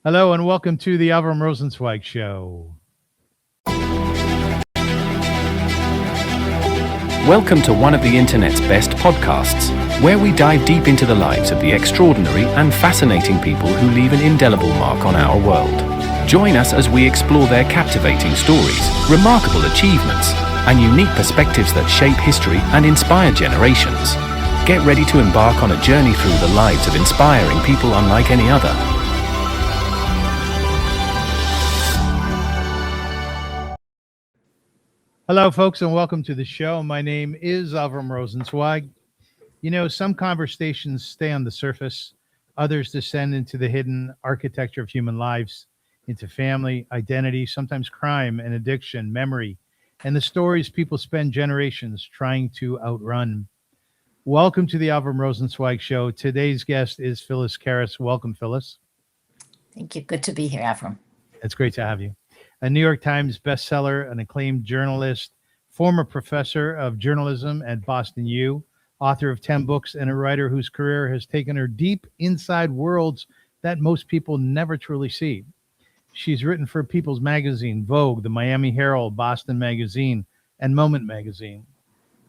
Hello and welcome to the Avrum Rosensweig Show. Welcome to one of the internet's best podcasts, where we dive deep into the lives of the extraordinary and fascinating people who leave an indelible mark on our world. Join us as we explore their captivating stories, remarkable achievements, and unique perspectives that shape history and inspire generations. Get ready to embark on a journey through the lives of inspiring people unlike any other. Hello, folks, and welcome to the show. My name is Avrum Rosensweig. You know, some conversations stay on the surface, others descend into the hidden architecture of human lives, into family, identity, sometimes crime and addiction, memory, and the stories people spend generations trying to outrun. Welcome to the Avrum Rosensweig Show. Today's guest is Phyllis Karas. Welcome, Phyllis. Thank you. Good to be here, Avrum. It's great to have you. A New York Times bestseller, an acclaimed journalist, former professor of journalism at Boston U, author of 10 books, and a writer whose career has taken her deep inside worlds that most people never truly see. She's written for People's Magazine, Vogue, the Miami Herald, Boston Magazine, and Moment Magazine.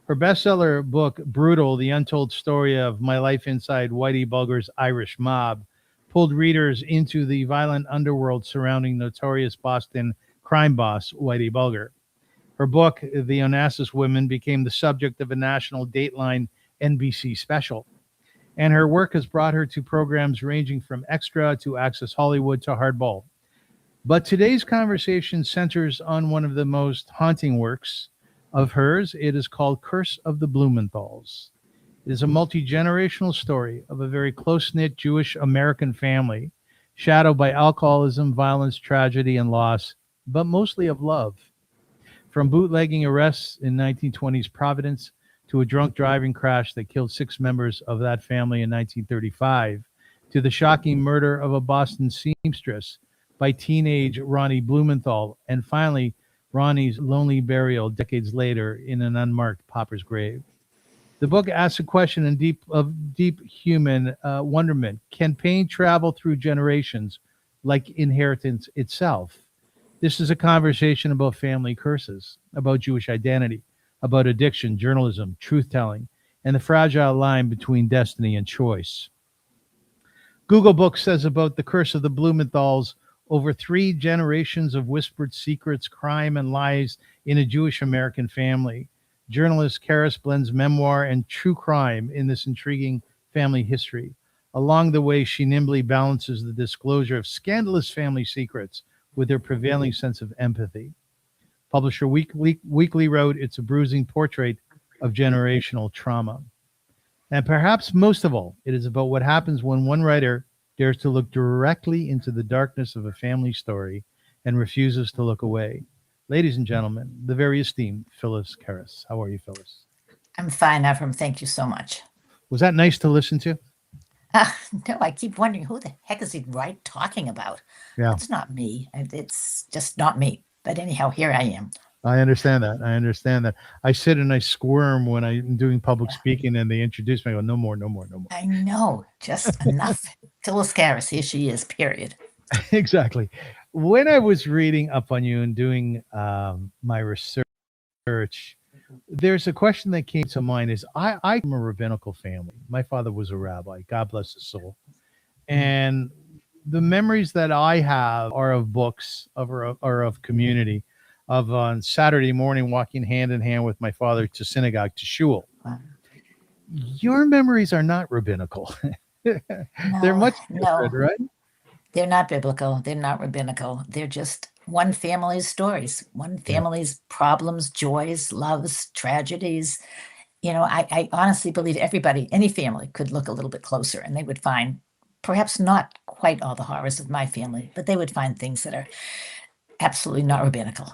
Her bestseller book, Brutal, The Untold Story of My Life Inside Whitey Bulger's Irish Mob, pulled readers into the violent underworld surrounding notorious Boston crime boss Whitey Bulger. Her book, The Onasis Women, became the subject of a national Dateline NBC special. And her work has brought her to programs ranging from Extra to Access Hollywood to Hardball. But today's conversation centers on one of the most haunting works of hers. It is called CURSE of the Blumenthals. It is a multi-generational story of a very close-knit Jewish American family, shadowed by alcoholism, violence, tragedy, and loss, but mostly of love. From bootlegging arrests in 1920s Providence to a drunk driving crash that killed 6 members of that family in 1935, to the shocking murder of a Boston seamstress by teenage Ronnie Blumenthal, and finally, Ronnie's lonely burial decades later in an unmarked pauper's grave. The book asks a question of deep human wonderment. Can pain travel through generations like inheritance itself? This is a conversation about family curses, about Jewish identity, about addiction, journalism, truth-telling, and the fragile line between destiny and choice. Google Books says about the Curse of the Blumenthals, over 3 generations of whispered secrets, crime, and lies in a Jewish American family. Journalist Karas blends memoir and true crime in this intriguing family history. Along the way, she nimbly balances the disclosure of scandalous family secrets with her prevailing sense of empathy. Publisher Weekly wrote, "It's a bruising portrait of generational trauma." And perhaps most of all, it is about what happens when one writer dares to look directly into the darkness of a family story and refuses to look away. Ladies and gentlemen, the very esteemed Phyllis Karas. How are you, Phyllis? I'm fine, Avrum. Thank you so much. Was that nice to listen to? No, I keep wondering who the heck is he talking about? Yeah, It's not me. It's just not me. But anyhow, here I am. I understand that. I sit and I squirm when I'm doing public speaking and they introduce me. I go, no more. I know. Just enough. Phyllis Karas, here she is, period. Exactly. When I was reading up on you and doing my research, there's a question that came to mind is I'm a rabbinical family. My father was a rabbi, God bless his soul. And the memories that I have are of books, or of community, of on Saturday morning walking hand in hand with my father to synagogue, to shul. Wow. Your memories are not rabbinical. They're much different, right? They're not biblical. They're not rabbinical. They're just one family's stories, one family's problems, joys, loves, tragedies. I honestly believe everybody, any family could look a little bit closer and they would find perhaps not quite all the horrors of my family, but they would find things that are absolutely not rabbinical.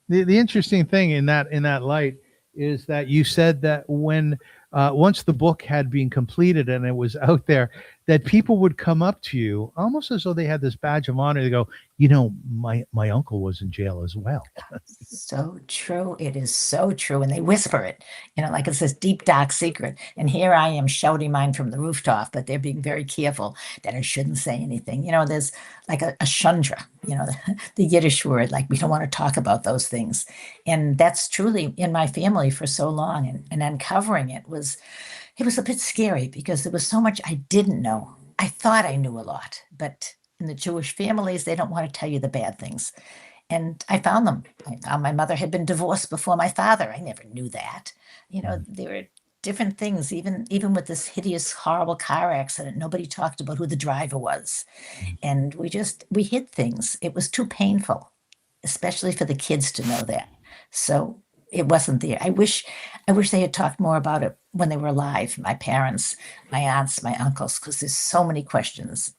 The interesting thing in that light is that you said that when once the book had been completed and it was out there, that people would come up to you almost as though they had this badge of honor. They go, my uncle was in jail as well. So true. It is so true. And they whisper it, like it's this deep, dark secret. And here I am shouting mine from the rooftop, but they're being very careful that I shouldn't say anything. There's like a shundra, the Yiddish word, like we don't want to talk about those things. And that's truly in my family for so long. And uncovering it was a bit scary because there was so much I didn't know. I thought I knew a lot, but in the Jewish families, they don't want to tell you the bad things. And I found them. I found my mother had been divorced before my father. I never knew that. There were different things, even with this hideous, horrible car accident. Nobody talked about who the driver was. And we hid things. It was too painful, especially for the kids to know that. So it wasn't there. I wish they had talked more about it when they were alive, my parents, my aunts, my uncles, because there's so many questions,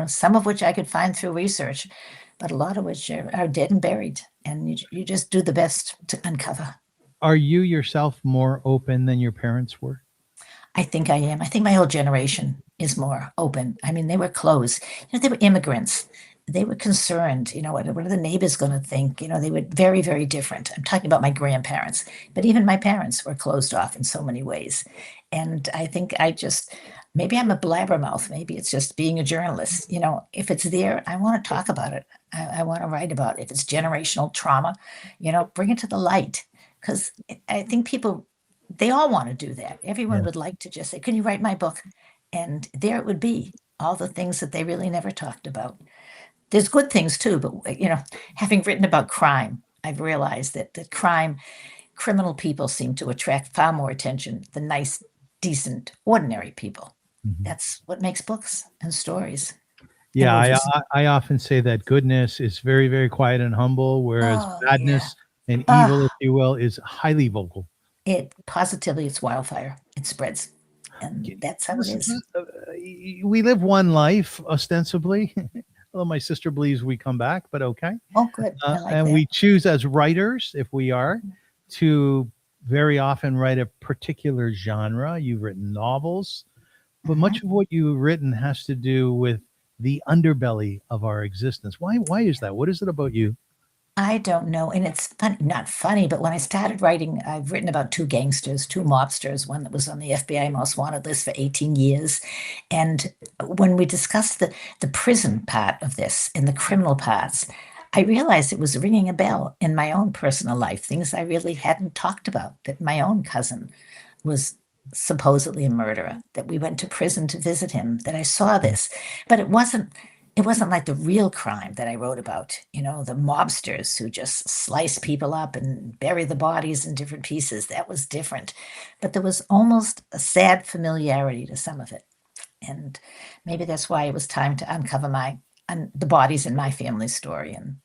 some of which I could find through research, but a lot of which are dead and buried. And you just do the best to uncover. Are you yourself more open than your parents were? I think I am. I think my whole generation is more open. I mean, they were closed. They were immigrants. They were concerned, what are the neighbors going to think? They were very, very different. I'm talking about my grandparents, but even my parents were closed off in so many ways. And I think maybe I'm a blabbermouth. Maybe it's just being a journalist. If it's there, I want to talk about it. I want to write about it. If it's generational trauma, bring it to the light. Because I think people, they all want to do that. Everyone would like to just say, can you write my book? And there it would be, all the things that they really never talked about. There's good things too, but having written about crime, I've realized that criminal people seem to attract far more attention than nice, decent, ordinary people. That's what makes books and stories. Yeah, I often say that goodness is very, very quiet and humble, whereas badness and evil, if you will, is highly vocal. It's wildfire. It spreads. And that's how it is. We live one life, ostensibly. Although my sister believes we come back, but okay. Oh, good. I like and that. we choose as writers, if we are, to very often write a particular genre. You've written novels, but much of what you've written has to do with the underbelly of our existence. Why is that? What is it about you? I don't know. And it's fun, not funny, but when I started writing, I've written about two gangsters, two mobsters, one that was on the FBI most wanted list for 18 years. And when we discussed the prison part of this and the criminal parts, I realized it was ringing a bell in my own personal life, things I really hadn't talked about, that my own cousin was supposedly a murderer, that we went to prison to visit him, that I saw this. But it wasn't like the real crime that I wrote about, the mobsters who just slice people up and bury the bodies in different pieces. That was different. But there was almost a sad familiarity to some of it. And maybe that's why it was time to uncover the bodies in my family story and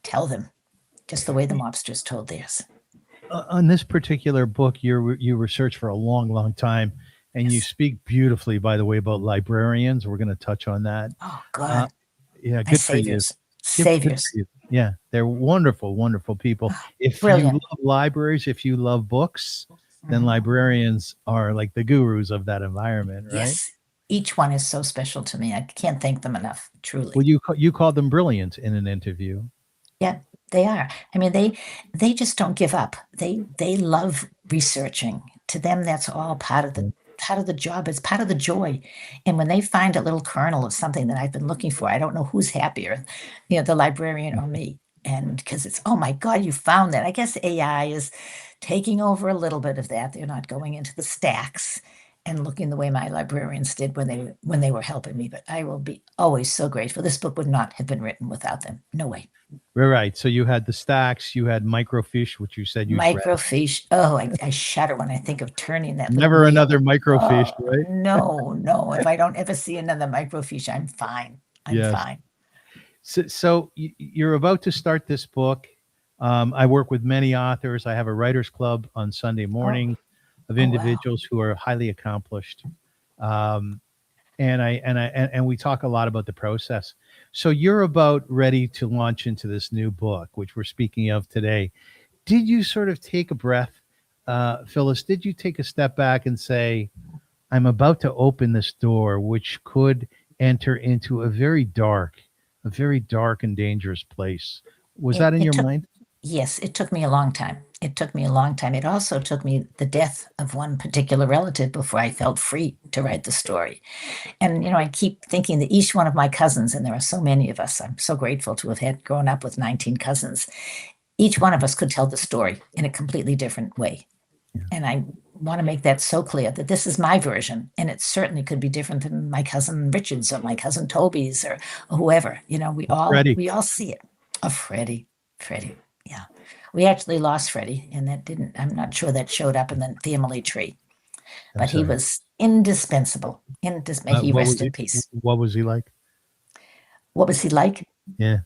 tell them just the way the mobsters told theirs. On this particular book, you researched for a long, long time. And you speak beautifully, by the way, about librarians. We're going to touch on that. Oh, God. Yeah, My good saviors. for you. Saviors. Good for you. Yeah, they're wonderful, wonderful people. If Brilliant. you love libraries, if you love books, then librarians are like the gurus of that environment, right? Yes. Each one is so special to me. I can't thank them enough, truly. Well, you called them brilliant in an interview. Yeah, they are. I mean, they just don't give up. They love researching. To them, that's all part of the job. It's part of the joy. And when they find a little kernel of something that I've been looking for, I don't know who's happier, the librarian or me. And because it's, oh my God, you found that. I guess AI is taking over a little bit of that. They're not going into the stacks and looking the way my librarians did when they were helping me. But I will be always so grateful. This book would not have been written without them. No way. Right. So you had the stacks, you had microfiche, which you said you microfiche. Oh, I shudder when I think of turning that. Never another microfiche, right? No. If I don't ever see another microfiche, I'm fine. I'm fine. So you're about to start this book. I work with many authors. I have a writers club on Sunday morning of individuals who are highly accomplished. And we talk a lot about the process. So you're about ready to launch into this new book, which we're speaking of today. Did you sort of take a breath, Phyllis? Did you take a step back and say, I'm about to open this door, which could enter into a very dark and dangerous place. Was It, that in it your took, mind? yes, it took me a long time. It took me a long time. It also took me the death of one particular relative before I felt free to write the story. And, I keep thinking that each one of my cousins, and there are so many of us, I'm so grateful to have had grown up with 19 cousins, each one of us could tell the story in a completely different way. Yeah. And I want to make that so clear that this is my version, and it certainly could be different than my cousin Richard's or my cousin Toby's or whoever. Freddie. We all see it. Oh, Freddie, yeah. We actually lost Freddie, and that didn't. I'm not sure that showed up in the family tree, I'm but he sorry. was indispensable. May he What rest was in he? peace. What was he like? What was he like? Yeah.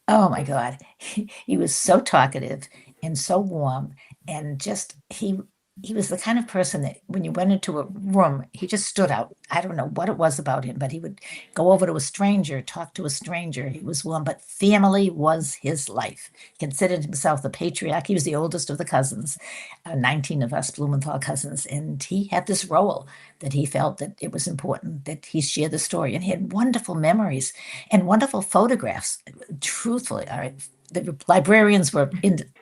Oh my God. He was so talkative and so warm and just he was the kind of person that when you went into a room, he just stood out. I don't know what it was about him, but he would go over to a stranger, talk to a stranger. He was warm, but family was his life. He considered himself the patriarch. He was the oldest of the cousins, 19 of us Blumenthal cousins, and he had this role that he felt that it was important that he share the story. And he had wonderful memories and wonderful photographs. Truthfully, all right, the librarians were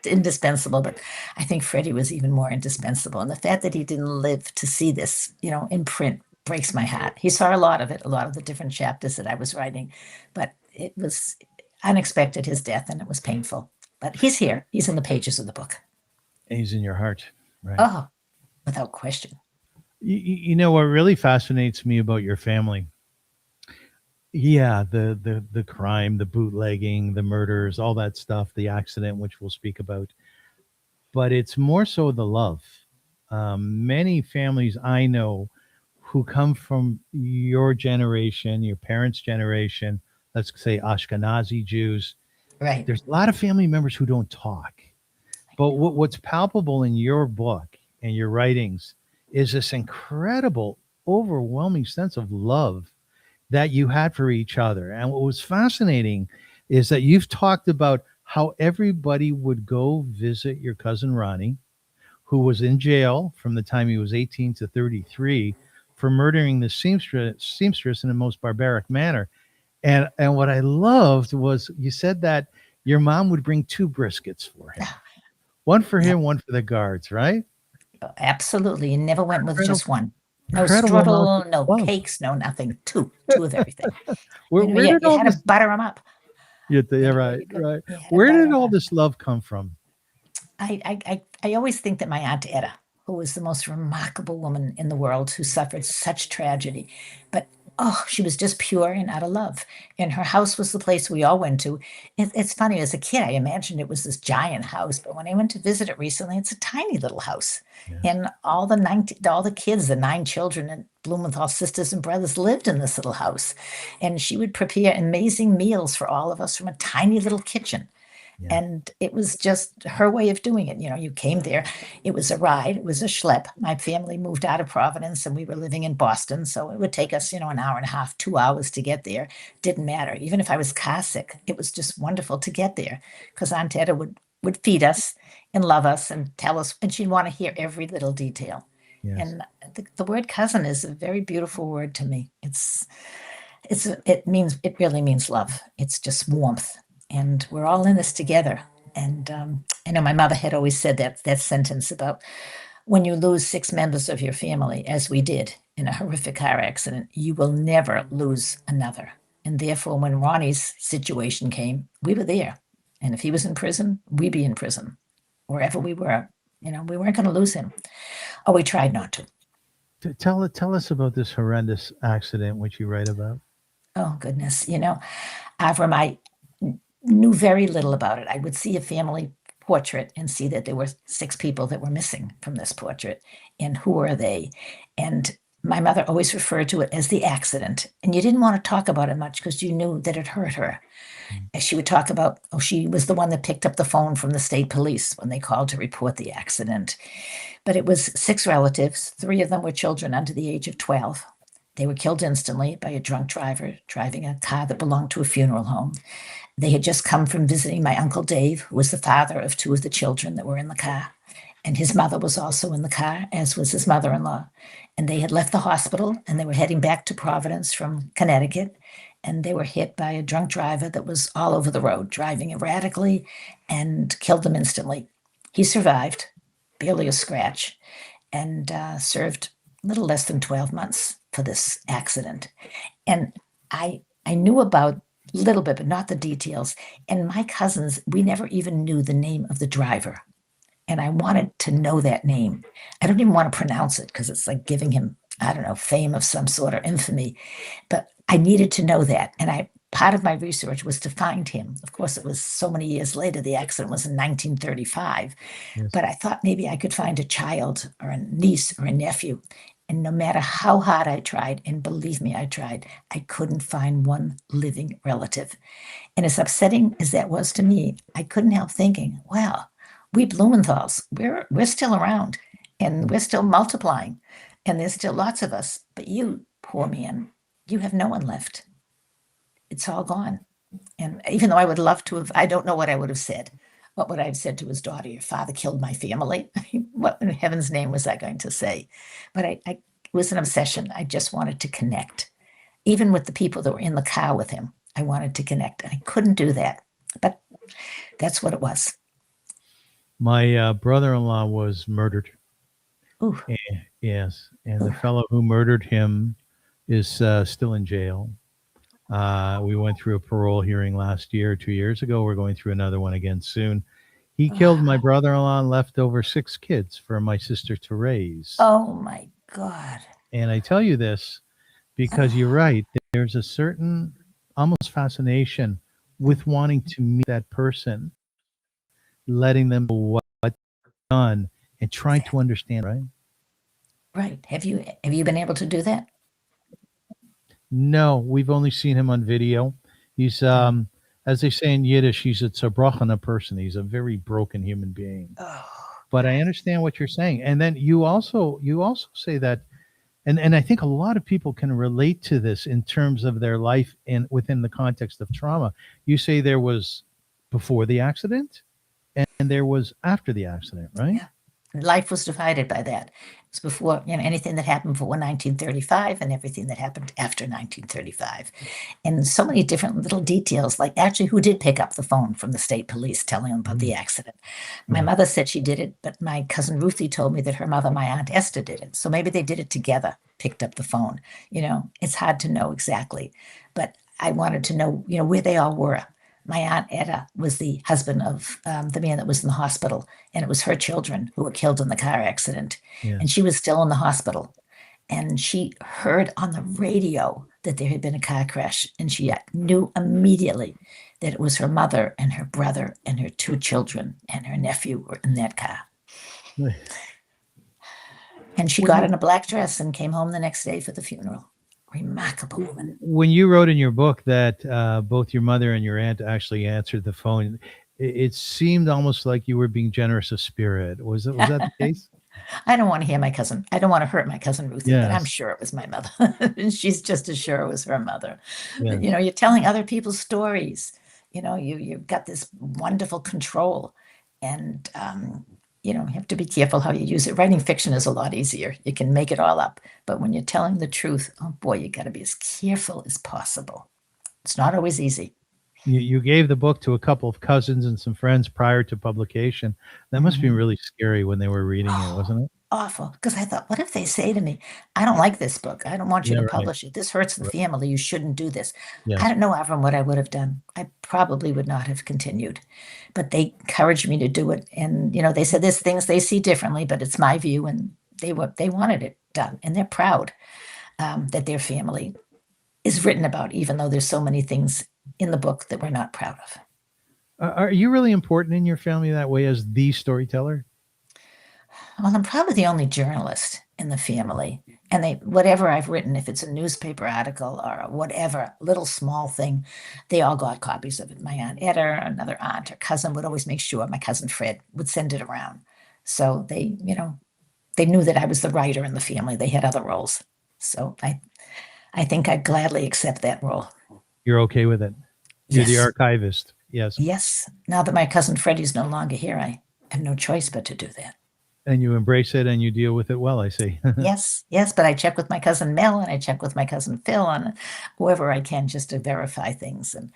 indispensable, but I think Freddie was even more indispensable. And the fact that he didn't live to see this, in print breaks my heart. He saw a lot of it, a lot of the different chapters that I was writing, but it was unexpected, his death, and it was painful. But he's here. He's in the pages of the book. And he's in your heart, right? Oh, without question. You know what really fascinates me about your family? Yeah, the crime, the bootlegging, the murders, all that stuff, the accident, which we'll speak about. But it's more so the love. Many families I know who come from your generation, your parents' generation, let's say Ashkenazi Jews, Right. there's a lot of family members who don't talk. But what's palpable in your book and your writings is this incredible, overwhelming sense of love that you had for each other. And what was fascinating is that you've talked about how everybody would go visit your cousin Ronnie, who was in jail from the time he was 18 to 33 for murdering the seamstress in the most barbaric manner. And what I loved was you said that your mom would bring two briskets for him. One for Yep. him, one for the guards, right? Absolutely. And never went with Incredible, just one. No incredible amount strudel, of no love. cakes, no nothing. Two of everything. Where You did all had to this? butter them up. Yeah, Anywhere right, you go, right. you had to Where butter did 'em all up. this love come from? I always think that my Aunt Etta, who was the most remarkable woman in the world who suffered such tragedy, but oh, she was just pure and out of love. And her house was the place we all went to. It's funny, as a kid, I imagined it was this giant house, but when I went to visit it recently, it's a tiny little house. Yes. And all the kids, the 9 children and Blumenthal sisters and brothers lived in this little house. And she would prepare amazing meals for all of us from a tiny little kitchen. Yeah. And it was just her way of doing it. You came there, it was a ride, it was a schlep. My family moved out of Providence and we were living in Boston. So it would take us, an hour and a half, 2 hours to get there. Didn't matter. Even if I was car sick, it was just wonderful to get there because Aunt Etta would feed us and love us and tell us, and she'd want to hear every little detail. Yes. And the word cousin is a very beautiful word to me. It really means love. It's just warmth. And we're all in this together. And I know my mother had always said that sentence about when you lose 6 members of your family, as we did in a horrific car accident, you will never lose another. And therefore, when Ronnie's situation came, we were there. And if he was in prison, we'd be in prison, wherever we were. We weren't going to lose him. Oh, we tried not to. Tell us about this horrendous accident which you write about. Oh, goodness. Avrum, I knew very little about it. I would see a family portrait and see that there were 6 people that were missing from this portrait. And who are they? And my mother always referred to it as the accident. And you didn't want to talk about it much because you knew that it hurt her. She would talk about, she was the one that picked up the phone from the state police when they called to report the accident. But it was 6 relatives. 3 of them were children under the age of 12. They were killed instantly by a drunk driver driving a car that belonged to a funeral home. They had just come from visiting my Uncle Dave, who was the father of 2 of the children that were in the car. And his mother was also in the car, as was his mother-in-law. And they had left the hospital and they were heading back to Providence from Connecticut. And they were hit by a drunk driver that was all over the road, driving erratically, and killed them instantly. He survived, barely a scratch, and served a little less than 12 months for this accident. And I knew about a little bit, but not the details. And my cousins, we never even knew the name of the driver. And I wanted to know that name. I don't even want to pronounce it because it's like giving him, I don't know, fame of some sort or infamy. But I needed to know that. And part of my research was to find him. Of course, it was so many years later. The accident was in 1935. Yes. But I thought maybe I could find a child or a niece or a nephew. And no matter how hard I tried, and believe me, I tried, I couldn't find one living relative. And as upsetting as that was to me, I couldn't help thinking, wow, we Blumenthals, we're still around and we're still multiplying and there's still lots of us. But you, poor man, you have no one left. It's all gone. And even though I would love to have, I don't know what I would have said. What would I have said to his daughter? Your father killed my family. What in heaven's name was I going to say? But it was an obsession. I just wanted to connect. Even with the people that were in the car with him, I wanted to connect. And I couldn't do that. But that's what it was. My brother-in-law was murdered. Ooh. Yes. And the fellow who murdered him is still in jail. We went through a parole hearing last year, 2 years ago. We're going through another one again soon. He killed my brother-in-law and left over 6 kids for my sister to raise. Oh, my God. And I tell you this because you're right. There's a certain almost fascination with wanting to meet that person, letting them know what's done and trying to understand, right? Right. Have you been able to do that? No, we've only seen him on video. He's, as they say in Yiddish, he's a zerbrochene person. He's a very broken human being. Oh, But I understand what you're saying. And then you also say that, and I think a lot of people can relate to this in terms of their life and within the context of trauma. You say there was before the accident and there was after the accident, right? yeah. Life was divided by that. It was before, anything that happened before 1935 and everything that happened after 1935. And so many different little details, like actually who did pick up the phone from the state police telling them about the accident. My mother said she did it, but my cousin Ruthie told me that her mother, my Aunt Esther, did it. So maybe they did it together, picked up the phone. It's hard to know exactly. But I wanted to know, where they all were. My Aunt Etta was the husband of the man that was in the hospital, and it was her children who were killed in the car accident. Yeah. And she was still in the hospital. And she heard on the radio that there had been a car crash, and she knew immediately that it was her mother and her brother and her 2 children and her nephew were in that car. And she got in a black dress and came home the next day for the funeral. Remarkable woman. When you wrote in your book that both your mother and your aunt actually answered the phone, it seemed almost like you were being generous of spirit. Was that the case? I don't want to hear my cousin. I don't want to hurt my cousin Ruthie, Yes. but I'm sure it was my mother. And she's just as sure it was her mother. Yes. You're telling other people's stories. You've got this wonderful control. And you have to be careful how you use it. Writing fiction is a lot easier. You can make it all up. But when you're telling the truth, oh boy, you got to be as careful as possible. It's not always easy. You gave the book to a couple of cousins and some friends prior to publication. That must be really scary when they were reading it, wasn't it? Awful. Because I thought, what if they say to me, I don't like this book. I don't want you to publish it. This hurts the family. You shouldn't do this. Yes. I don't know, Avrum, what I would have done. I probably would not have continued. But they encouraged me to do it. And, they said there's things they see differently, but it's my view. And they wanted it done. And they're proud that their family is written about, even though there's so many things in the book that we're not proud of. Are you really important in your family that way as the storyteller? Well, I'm probably the only journalist in the family. And whatever I've written, if it's a newspaper article or whatever, little small thing, they all got copies of it. My Aunt Etta, another aunt or cousin would always make sure. My cousin Fred would send it around. So they knew that I was the writer in the family. They had other roles. So I think I'd gladly accept that role. You're okay with it? You're Yes. the archivist. Yes. Yes. Now that my cousin Freddie's no longer here, I have no choice but to do that. And you embrace it and you deal with it well, I see. Yes, yes, but I check with my cousin Mel and I check with my cousin Phil and whoever I can just to verify things. And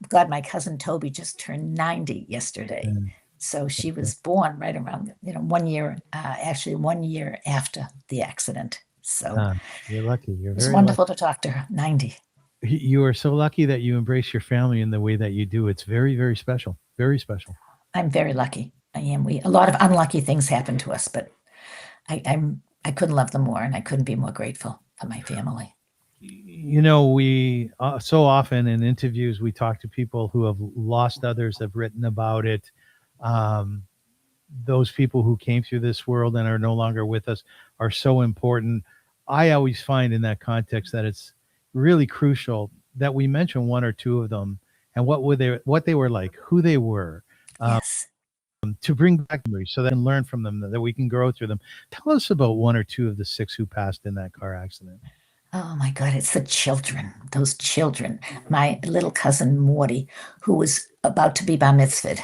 God, my cousin Toby just turned 90 yesterday. Yeah. So she was born right around, 1 year, actually 1 year after the accident. So Ah, you're lucky. You're it's very lucky. wonderful to talk to her. 90. You are so lucky that you embrace your family in the way that you do. It's very, very special. Very special. I'm very lucky. I am. A lot of unlucky things happen to us, but I couldn't love them more, and I couldn't be more grateful for my family. We so often in interviews we talk to people who have lost others, have written about it. Um, those people who came through this world and are no longer with us are so important. I always find in that context that it's really crucial that we mention one or two of them and what they were like, who they were, Yes. to bring back memories so that we can learn from them, that we can grow through them. Tell us about one or two of the 6 who passed in that car accident. Oh my God, it's the children, those children. My little cousin Morty, who was about to be bar mitzvahed,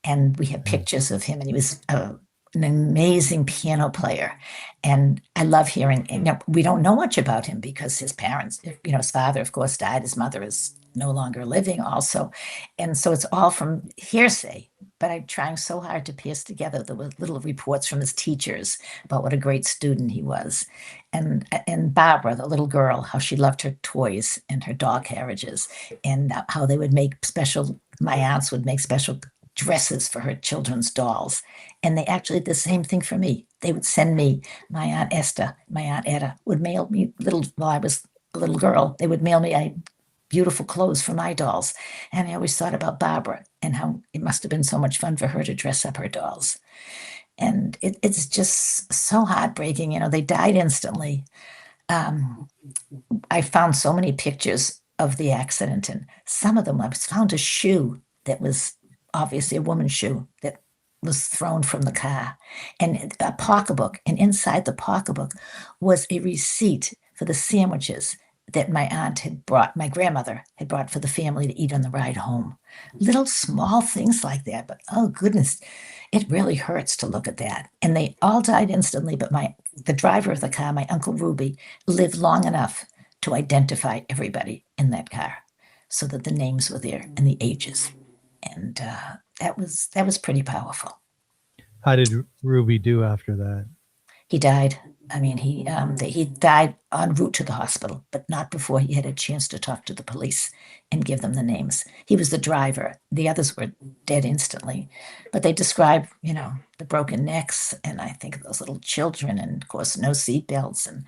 and we have pictures of him, and he was an amazing piano player. And I love hearing, we don't know much about him because his parents, his father, of course, died. His mother is no longer living also. And so it's all from hearsay. But I'm trying so hard to piece together the little reports from his teachers about what a great student he was. And Barbara, the little girl, how she loved her toys and her doll carriages, and how they would make my aunts would make special dresses for her children's dolls. And they actually did the same thing for me. They would send me, my Aunt Esther, my Aunt Etta would mail me while I was a little girl, they would mail me beautiful clothes for my dolls. And I always thought about Barbara and how it must have been so much fun for her to dress up her dolls. And it's just so heartbreaking. They died instantly. I found so many pictures of the accident, and some of them I found a shoe that was obviously a woman's shoe that was thrown from the car, and a pocketbook. And inside the pocketbook was a receipt for the sandwiches that my grandmother had brought for the family to eat on the ride home. Little small things like that, but oh goodness, it really hurts to look at that. And they all died instantly, but the driver of the car, my Uncle Ruby, lived long enough to identify everybody in that car so that the names were there and the ages. And that was pretty powerful. How did Ruby do after that? He died. I mean, he died en route to the hospital, but not before he had a chance to talk to the police and give them the names. He was the driver. The others were dead instantly, but they described, the broken necks, and I think those little children, and of course, no seatbelts, and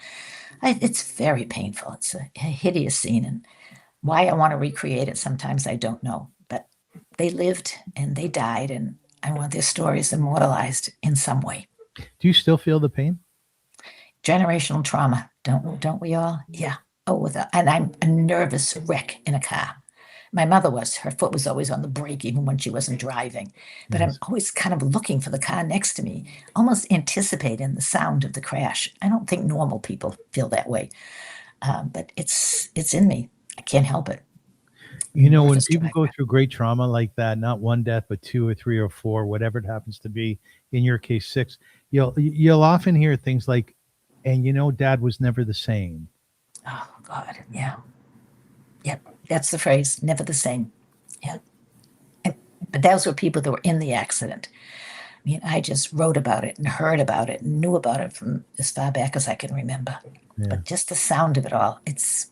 it's very painful. It's a hideous scene, and why I want to recreate it sometimes I don't know, but they lived and they died, and I want their stories immortalized in some way. Do you still feel the pain? Generational trauma, don't we all? Yeah. Oh, and I'm a nervous wreck in a car. My mother was. Her foot was always on the brake, even when she wasn't driving. But Yes. I'm always kind of looking for the car next to me, almost anticipating the sound of the crash. I don't think normal people feel that way, but it's in me. I can't help it. When Nervous people go driver. through great trauma like that, not one death, but 2 or 3 or 4, whatever it happens to be, in your case, 6, you'll often hear things like, and Dad was never the same. Oh God, yeah. Yep, that's the phrase, never the same. Yeah. But those were people that were in the accident. I mean, I just wrote about it and heard about it and knew about it from as far back as I can remember. Yeah. But just the sound of it all, it's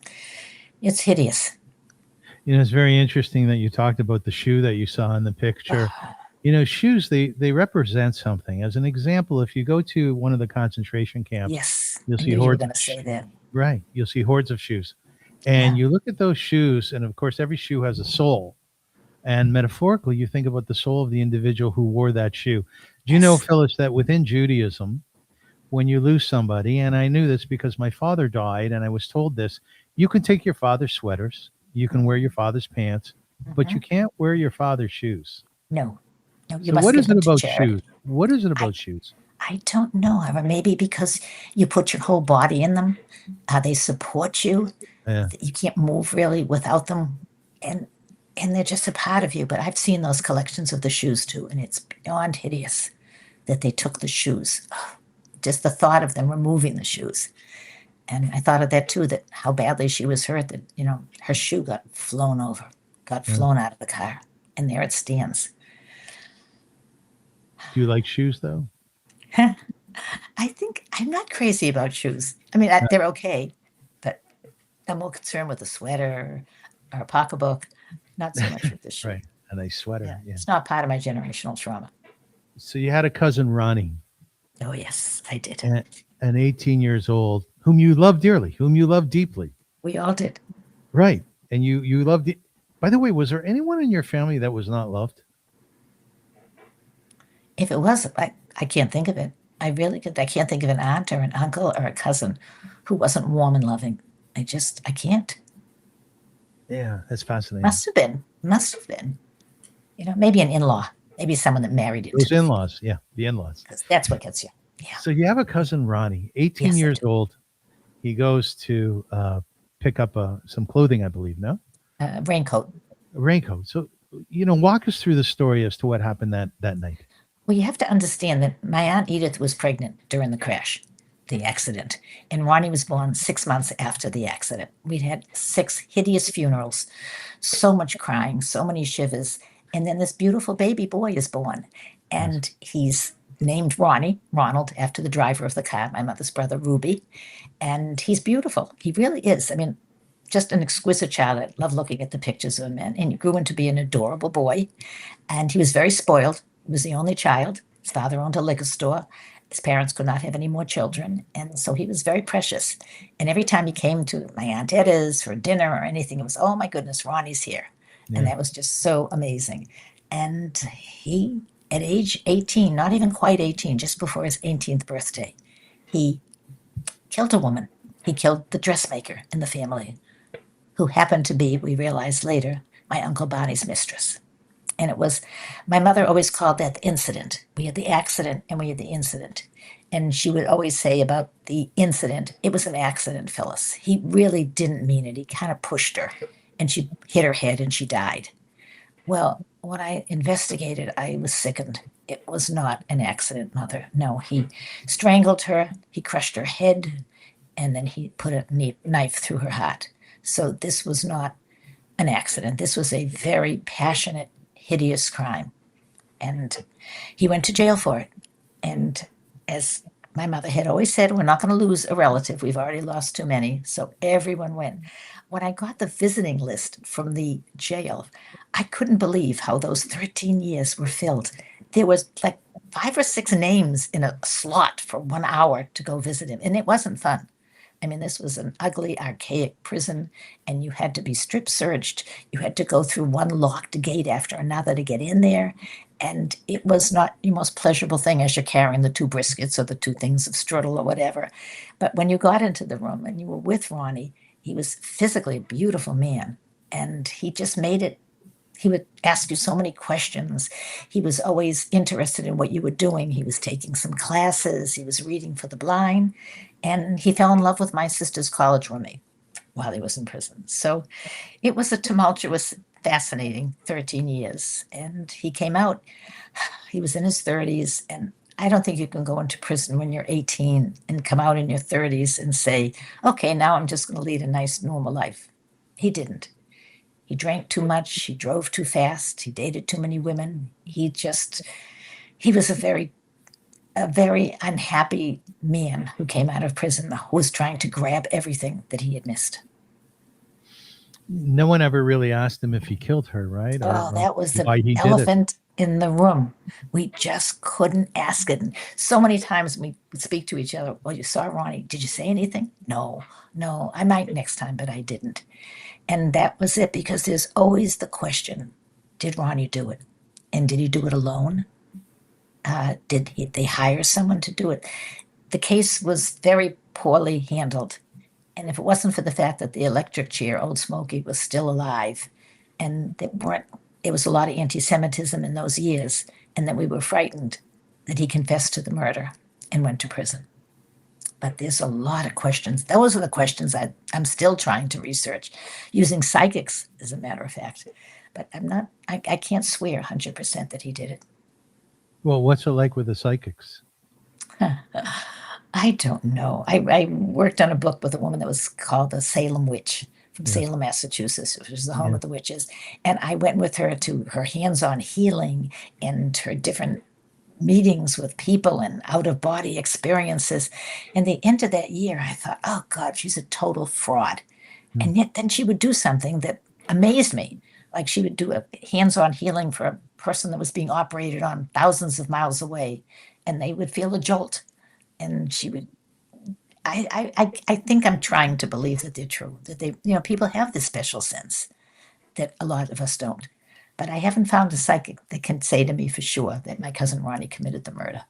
hideous. It's very interesting that you talked about the shoe that you saw in the picture. Shoes, they represent something. As an example, if you go to one of the concentration camps, Yes, you'll I see knew you were hordes going of to say that. right. You'll see hordes of shoes. And Yeah. you look at those shoes, and of course, every shoe has a soul. And metaphorically, you think about the soul of the individual who wore that shoe. Do you know, Yes. Phyllis, that within Judaism, when you lose somebody, and I knew this because my father died, and I was told this, you can take your father's sweaters, you can wear your father's pants, but you can't wear your father's shoes. No, you So must what give is it them to about charity. shoes? What is it I, about shoes? I don't know. Or maybe because you put your whole body in them, they support you. Yeah. You can't move really without them, and they're just a part of you. But I've seen those collections of the shoes too, and it's beyond hideous. that they took the shoes. Just the thought of them removing the shoes. And I thought of that too, that how badly she was hurt, that, her shoe got flown out of the car, and there it stands. Do you like shoes though? I think I'm not crazy about shoes. I mean, they're okay, but I'm more concerned with a sweater or a pocketbook, not so much with the shoe. Right. A nice sweater. Yeah. It's not part of my generational trauma. So you had a cousin, Ronnie. Oh, yes, I did. An 18 years old, whom you love dearly, whom you love deeply. We all did. Right. And you loved it. By the way, was there anyone in your family that was not loved? If it was, I can't think of it. I can't think of an aunt or an uncle or a cousin who wasn't warm and loving. I can't. Yeah, that's fascinating. Must have been. Maybe an in-law, maybe someone that married into those in-laws. Yeah, the in-laws. That's what gets you. Yeah. So you have a cousin, Ronnie, 18 years old. He goes to pick up some clothing, I believe, no? Raincoat. A raincoat. So, walk us through the story as to what happened that night. Well, you have to understand that my Aunt Edith was pregnant during the crash, the accident, and Ronnie was born 6 months after the accident. We'd had 6 hideous funerals, so much crying, so many shivers, and then this beautiful baby boy is born, and he's named Ronald, after the driver of the car, my mother's brother, Ruby, and he's beautiful. He really is. I mean, just an exquisite child. I love looking at the pictures of him, and he grew into be an adorable boy, and he was very spoiled. He was the only child. His father owned a liquor store. His parents could not have any more children, and so he was very precious. And every time he came to my Aunt Edda's for dinner or anything, it was, oh my goodness, Ronnie's here. Yeah. And that was just so amazing. And he, at age 18, not even quite 18, just before his 18th birthday, he killed a woman. He killed the dressmaker in the family, who happened to be, we realized later, my Uncle Barney's mistress. And it was, my mother always called that the incident. We had the accident and we had the incident. And she would always say about the incident, it was an accident, Phyllis. He really didn't mean it. He kind of pushed her and she hit her head and she died. Well, when I investigated, I was sickened. It was not an accident, Mother. No, he strangled her, he crushed her head, and then he put a knife through her heart. So this was not an accident. This was a very passionate, hideous crime. And he went to jail for it. And as my mother had always said, we're not going to lose a relative. We've already lost too many. So everyone went. When I got the visiting list from the jail, I couldn't believe how those 13 years were filled. There was like 5 or 6 names in a slot for 1 hour to go visit him. And it wasn't fun. I mean, this was an ugly, archaic prison, and you had to be strip searched. You had to go through one locked gate after another to get in there. And it was not the most pleasurable thing as you're carrying the 2 briskets or the 2 things of strudel or whatever. But when you got into the room and you were with Ronnie, he was physically a beautiful man. And he just made it. He would ask you so many questions. He was always interested in what you were doing. He was taking some classes. He was reading for the blind. And he fell in love with my sister's college roommate while he was in prison. So it was a tumultuous, fascinating 13 years. And he came out. He was in his 30s. And I don't think you can go into prison when you're 18 and come out in your 30s and say, okay, now I'm just going to lead a nice, normal life. He didn't. He drank too much. He drove too fast. He dated too many women. He was a very unhappy man who came out of prison, who was trying to grab everything that he had missed. No one ever really asked him if he killed her, right? Oh, that was the elephant in the room. We just couldn't ask it. And so many times we would speak to each other. Well, you saw Ronnie. Did you say anything? No, I might next time, but I didn't. And that was it, because there's always the question, did Ronnie do it? And did he do it alone? Did they hire someone to do it? The case was very poorly handled. And if it wasn't for the fact that the electric chair, Old Smokey, was still alive, and it was a lot of anti-Semitism in those years, and that we were frightened that he confessed to the murder and went to prison. But there's a lot of questions. Those are the questions I'm still trying to research, using psychics, as a matter of fact. But I can't swear 100% that he did it. Well, what's it like with the psychics? I don't know. I worked on a book with a woman that was called the Salem Witch from Yes. Salem, Massachusetts, which is the home Yeah. of the witches. And I went with her to her hands-on healing and her different meetings with people and out of body experiences. And the end of that year, I thought, oh God, she's a total fraud. Hmm. And yet then she would do something that amazed me. Like she would do a hands-on healing for a person that was being operated on thousands of miles away, and they would feel a jolt. And she would I think I'm trying to believe that they're true, that they, people have this special sense that a lot of us don't. But I haven't found a psychic that can say to me for sure that my cousin Ronnie committed the murder.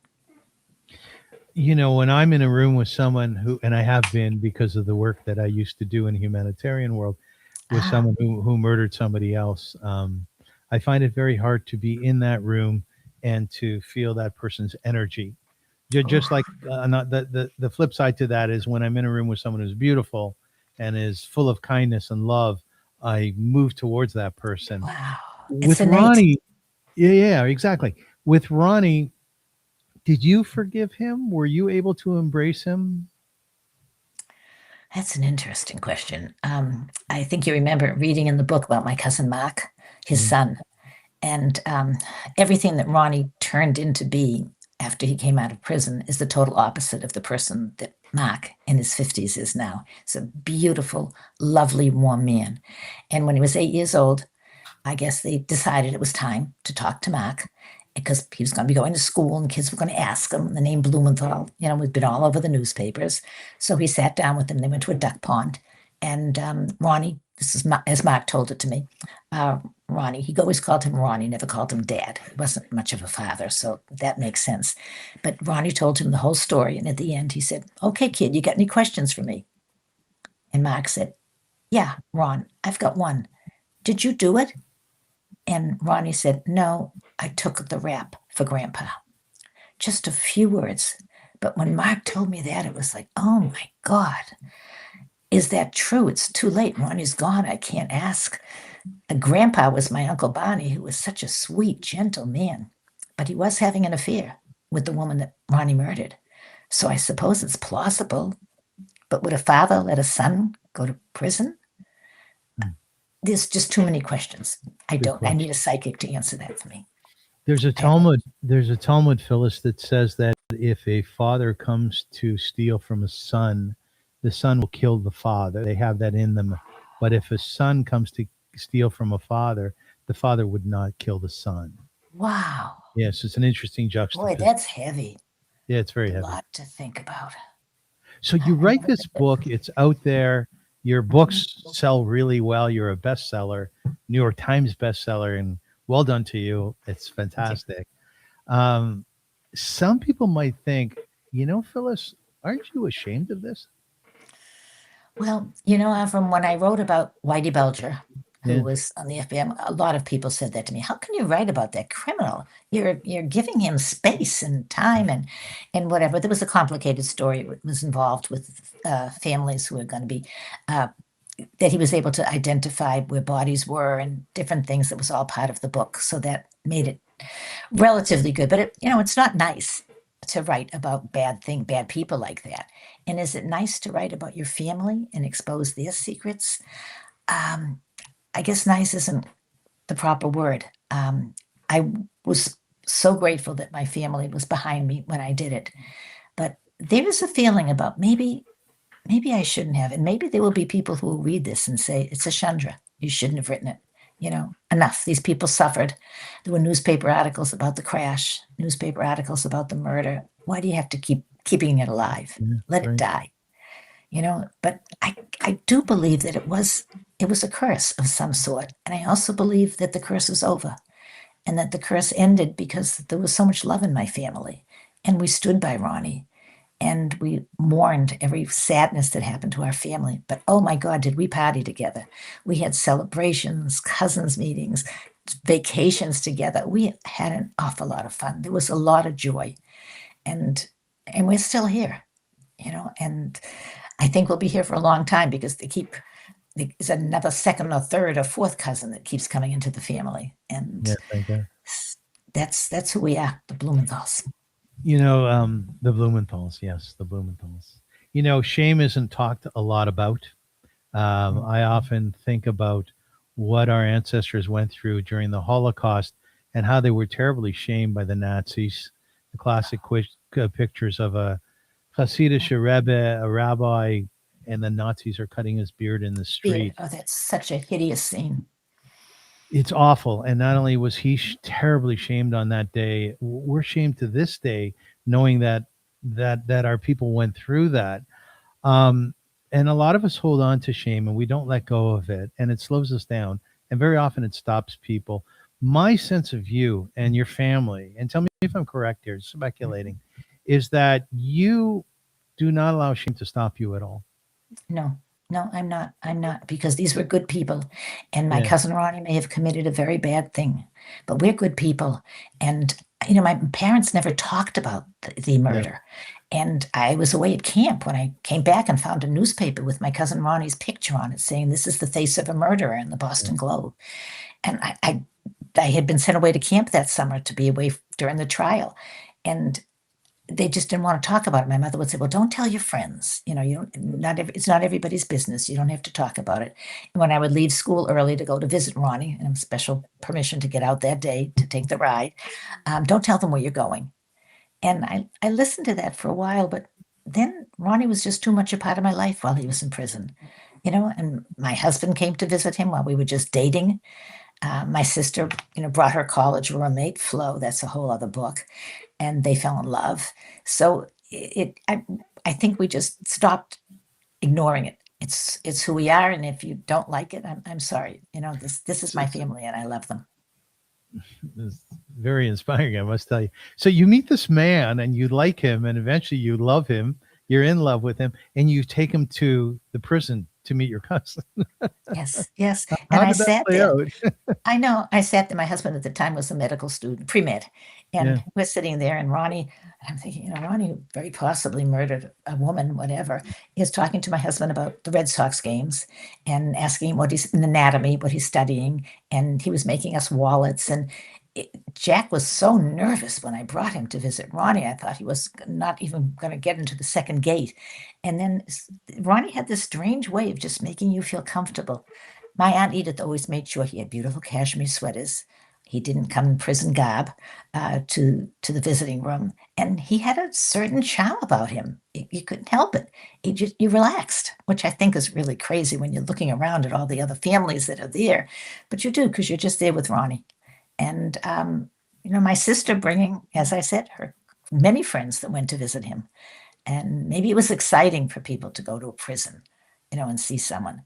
When I'm in a room with someone who, and I have been because of the work that I used to do in the humanitarian world, with Ah, someone who murdered somebody else, I find it very hard to be in that room and to feel that person's energy. Just like oof, not the flip side to that is when I'm in a room with someone who's beautiful and is full of kindness and love, I move towards that person. wow. It's With innate. Ronnie, yeah, exactly. With Ronnie, did you forgive him? Were you able to embrace him? That's an interesting question. I think you remember reading in the book about my cousin Mark, his Mm. son, and everything that Ronnie turned into being after he came out of prison is the total opposite of the person that Mark in his 50s is now. He's a beautiful, lovely, warm man. And when he was 8 years old, I guess they decided it was time to talk to Mark because he was going to be going to school and kids were going to ask him. The name Blumenthal, we've been all over the newspapers. So he sat down with them. They went to a duck pond. And Ronnie, this is as Mark told it to me, uh, Ronnie, he always called him Ronnie, never called him dad. He wasn't much of a father, so that makes sense. But Ronnie told him the whole story. And at the end, he said, "Okay, kid, you got any questions for me?" And Mark said, "Yeah, Ron, I've got one. Did you do it?" And Ronnie said, "No, I took the rap for Grandpa." Just a few words. But when Mark told me that, it was like, oh my God, is that true? It's too late. Ronnie's gone. I can't ask. Grandpa was my Uncle Barney, who was such a sweet, gentle man, but he was having an affair with the woman that Ronnie murdered. So I suppose it's plausible. But would a father let a son go to prison? Hmm. There's just too many questions. Good I question. need a psychic to answer that for me. There's a I have Talmud. There's a Talmud, Phyllis, that says that if a father comes to steal from a son, the son will kill the father. They have that in them. But if a son comes to steal from a father, the father would not kill the son. Wow. Yes, it's an interesting Boy, juxtaposition. that's heavy. Yeah, it's very A heavy. lot to think about. So you I write never this did it. book, it's out there. Your Mhm. books sell really well. You're a bestseller, New York Times bestseller, and well done to you. It's Thank you. fantastic. Um, some people might think, Phyllis, aren't you ashamed of this? Well, Avram, when I wrote about Whitey Bulger, who Yeah. was on the FBI, a lot of people said that to me. How can you write about that criminal? You're giving him space and time and whatever. There was a complicated story that was involved with families who were going to be uh, that he was able to identify where bodies were and different things. That was all part of the book, so that made it relatively good. But it's not nice to write about bad people like that. And is it nice to write about your family and expose their secrets? Um, I guess nice isn't the proper word. I was so grateful that my family was behind me when I did it. But there is a feeling about maybe I shouldn't have. And maybe there will be people who will read this and say, it's a Chandra. You shouldn't have written it. Enough. These people suffered. There were newspaper articles about the crash, newspaper articles about the murder. Why do you have to keep keeping it alive? Yeah, Let it right. die. But I do believe that it was a curse of some sort. And I also believe that the curse was over and that the curse ended because there was so much love in my family. And we stood by Ronnie and we mourned every sadness that happened to our family. But oh my God, did we party together? We had celebrations, cousins meetings, vacations together. We had an awful lot of fun. There was a lot of joy, and we're still here, And I think we'll be here for a long time because there's another second or third or fourth cousin that keeps coming into the family, and Yeah, thank God. That's who we are, the Blumenthals. The Blumenthals, yes, the Blumenthals. Shame isn't talked a lot about. I often think about what our ancestors went through during the Holocaust and how they were terribly shamed by the Nazis. The classic pictures of a Hasidic Rebbe, a rabbi, and the Nazis are cutting his beard in the street. Oh, that's such a hideous scene. It's awful. And not only was he terribly shamed on that day, we're shamed to this day, knowing that our people went through that. And a lot of us hold on to shame and we don't let go of it, and it slows us down. And very often it stops people. My sense of you and your family, and tell me if I'm correct here, speculating, is that you do not allow shame to stop you at all. No, I'm not, because these were good people. And my Yeah. cousin Ronnie may have committed a very bad thing, but we're good people. And, my parents never talked about the murder. And I was away at camp when I came back and found a newspaper with my cousin Ronnie's picture on it saying, "This is the face of a murderer," in the Boston Globe. And I had been sent away to camp that summer to be away during the trial. And they just didn't want to talk about it. My mother would say, "Well, don't tell your friends. You don't, it's not everybody's business. You don't have to talk about it." And when I would leave school early to go to visit Ronnie, and special permission to get out that day to take the ride, don't tell them where you're going. And I listened to that for a while, but then Ronnie was just too much a part of my life while he was in prison. And my husband came to visit him while we were just dating. My sister, brought her college roommate, Flo. That's a whole other book. And they fell in love. So I think we just stopped ignoring it. It's who we are, and if you don't like it, I'm sorry. This is my family, and I love them. It's very inspiring, I must tell you. So you meet this man and you like him, and eventually you love him. You're in love with him, and you take him to the prison to meet your cousin. Yes. How And I did that sat play there. out? I know. I sat there. My husband at the time was a medical student, pre-med. And Yeah. we're sitting there, and Ronnie, and I'm thinking, Ronnie who very possibly murdered a woman, whatever, is talking to my husband about the Red Sox games and asking him what he's in anatomy, what he's studying. And he was making us wallets. And Jack was so nervous when I brought him to visit Ronnie. I thought he was not even going to get into the second gate. And then Ronnie had this strange way of just making you feel comfortable. My Aunt Edith always made sure he had beautiful cashmere sweaters. He didn't come in prison garb to the visiting room, and he had a certain charm about him. You couldn't help it. You relaxed, which I think is really crazy when you're looking around at all the other families that are there, but you do because you're just there with Ronnie. And my sister bringing, as I said, her many friends that went to visit him, and maybe it was exciting for people to go to a prison, and see someone.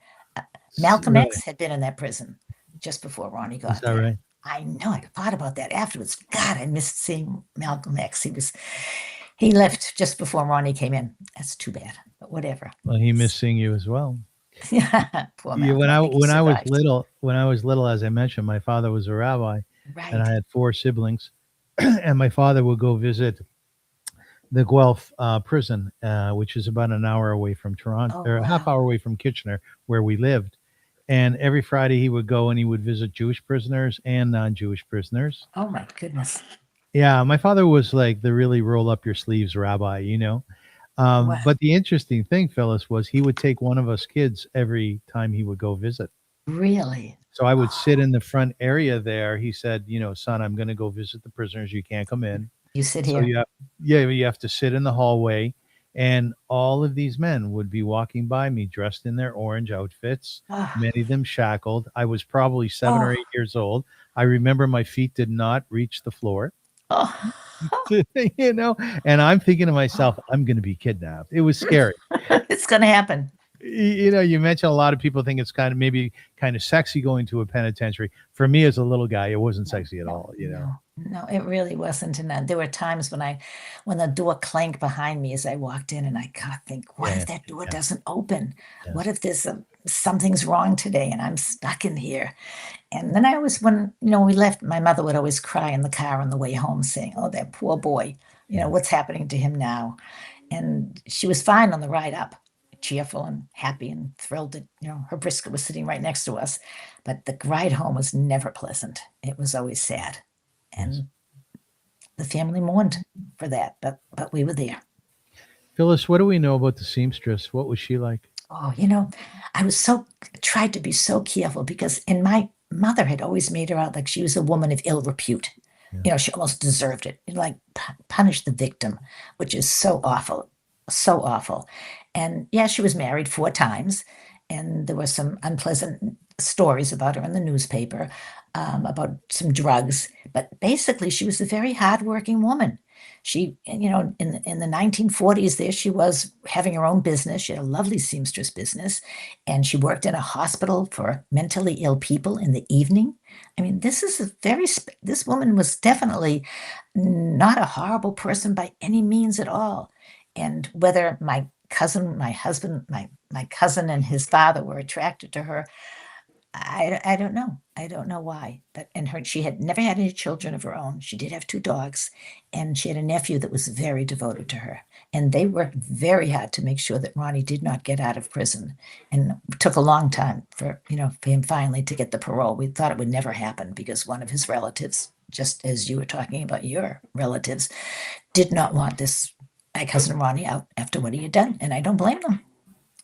Malcolm Really? X had been in that prison just before Ronnie got Is that there. right? I know. I thought about that afterwards. God, I missed seeing Malcolm X. He left just before Ronnie came in. That's too bad, but whatever. Well, he missed seeing you as well. Poor Yeah, Malcolm. I think he when I was survived. little, as I mentioned, my father was a rabbi, and I Right. had 4 siblings, and my father would go visit the Guelph prison, which is about an hour away from Toronto, Oh, or a half wow. hour away from Kitchener, where we lived. And every Friday he would go and he would visit Jewish prisoners and non-Jewish prisoners. Oh my goodness. Yeah, my father was like the really roll up your sleeves rabbi. Wow. But the interesting thing, Phyllis, was he would take one of us kids every time he would go visit. Really? So I would sit in the front area there. He said, "Son, I'm going to go visit the prisoners. You can't come in." You sit So here. you have to sit in the hallway, and all of these men would be walking by me dressed in their orange outfits, Oh, many of them shackled. I was probably 7 or oh, 8 years old. I remember my feet did not reach the floor, oh. and I'm thinking to myself, I'm going to be kidnapped. It was scary. It's going to happen. You mentioned a lot of people think it's maybe kind of sexy going to a penitentiary. For me as a little guy, it wasn't sexy at all. No, it really wasn't. And there were times when the door clanked behind me as I walked in, and I kind of think, what Yeah, if that door yeah, doesn't open? yeah. What if there's something's wrong today and I'm stuck in here? And then when we left, my mother would always cry in the car on the way home, saying, "Oh, that poor boy. Yeah. What's happening to him now?" And she was fine on the ride up, cheerful and happy and thrilled that, her brisket was sitting right next to us. But the ride home was never pleasant. It was always sad. Yes. And the family mourned for that, but we were there. Phyllis, what do we know about the seamstress? What was she like? Oh, I was tried to be so careful because my mother had always made her out like she was a woman of ill repute. Yeah. She almost deserved it. Like punish the victim, which is so awful, so awful. And yeah, she was married 4 times, and there were some unpleasant stories about her in the newspaper, about some drugs. But basically, she was a very hardworking woman. She, in the 1940s, there she was having her own business. She had a lovely seamstress business, and she worked in a hospital for mentally ill people in the evening. I mean, this woman was definitely not a horrible person by any means at all. And whether my cousin, my husband, my cousin and his father were attracted to her, I don't know. I don't know why. But she had never had any children of her own. She did have 2 dogs, and she had a nephew that was very devoted to her. And they worked very hard to make sure that Ronnie did not get out of prison. And it took a long time for him finally to get the parole. We thought it would never happen because one of his relatives, just as you were talking about your relatives, did not want my cousin Ronnie out after what he had done. And I don't blame them.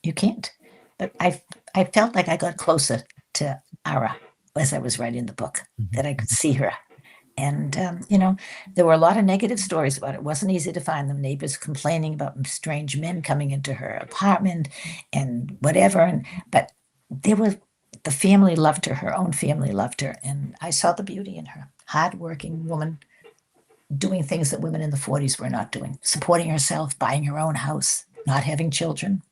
You can't. But I felt like I got closer to Ara as I was writing the book, that I could see her. And, there were a lot of negative stories about it. It wasn't easy to find them. Neighbors complaining about strange men coming into her apartment and whatever. But the family loved her. Her own family loved her. And I saw the beauty in her. Hardworking woman doing things that women in the 40s were not doing, supporting herself, buying her own house, not having children.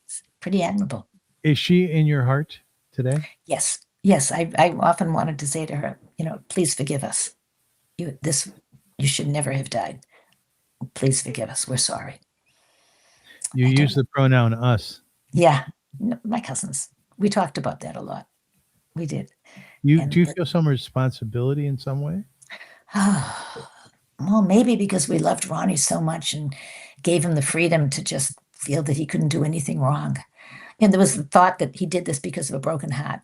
It's pretty admirable. Is she in your heart today? Yes. I often wanted to say to her, please forgive us. You should never have died. Please forgive us. We're sorry. You use the pronoun us. Yeah. My cousins. We talked about that a lot. We did. Do you feel some responsibility in some way? Well, maybe because we loved Ronnie so much and gave him the freedom to just feel that he couldn't do anything wrong. And there was the thought that he did this because of a broken heart.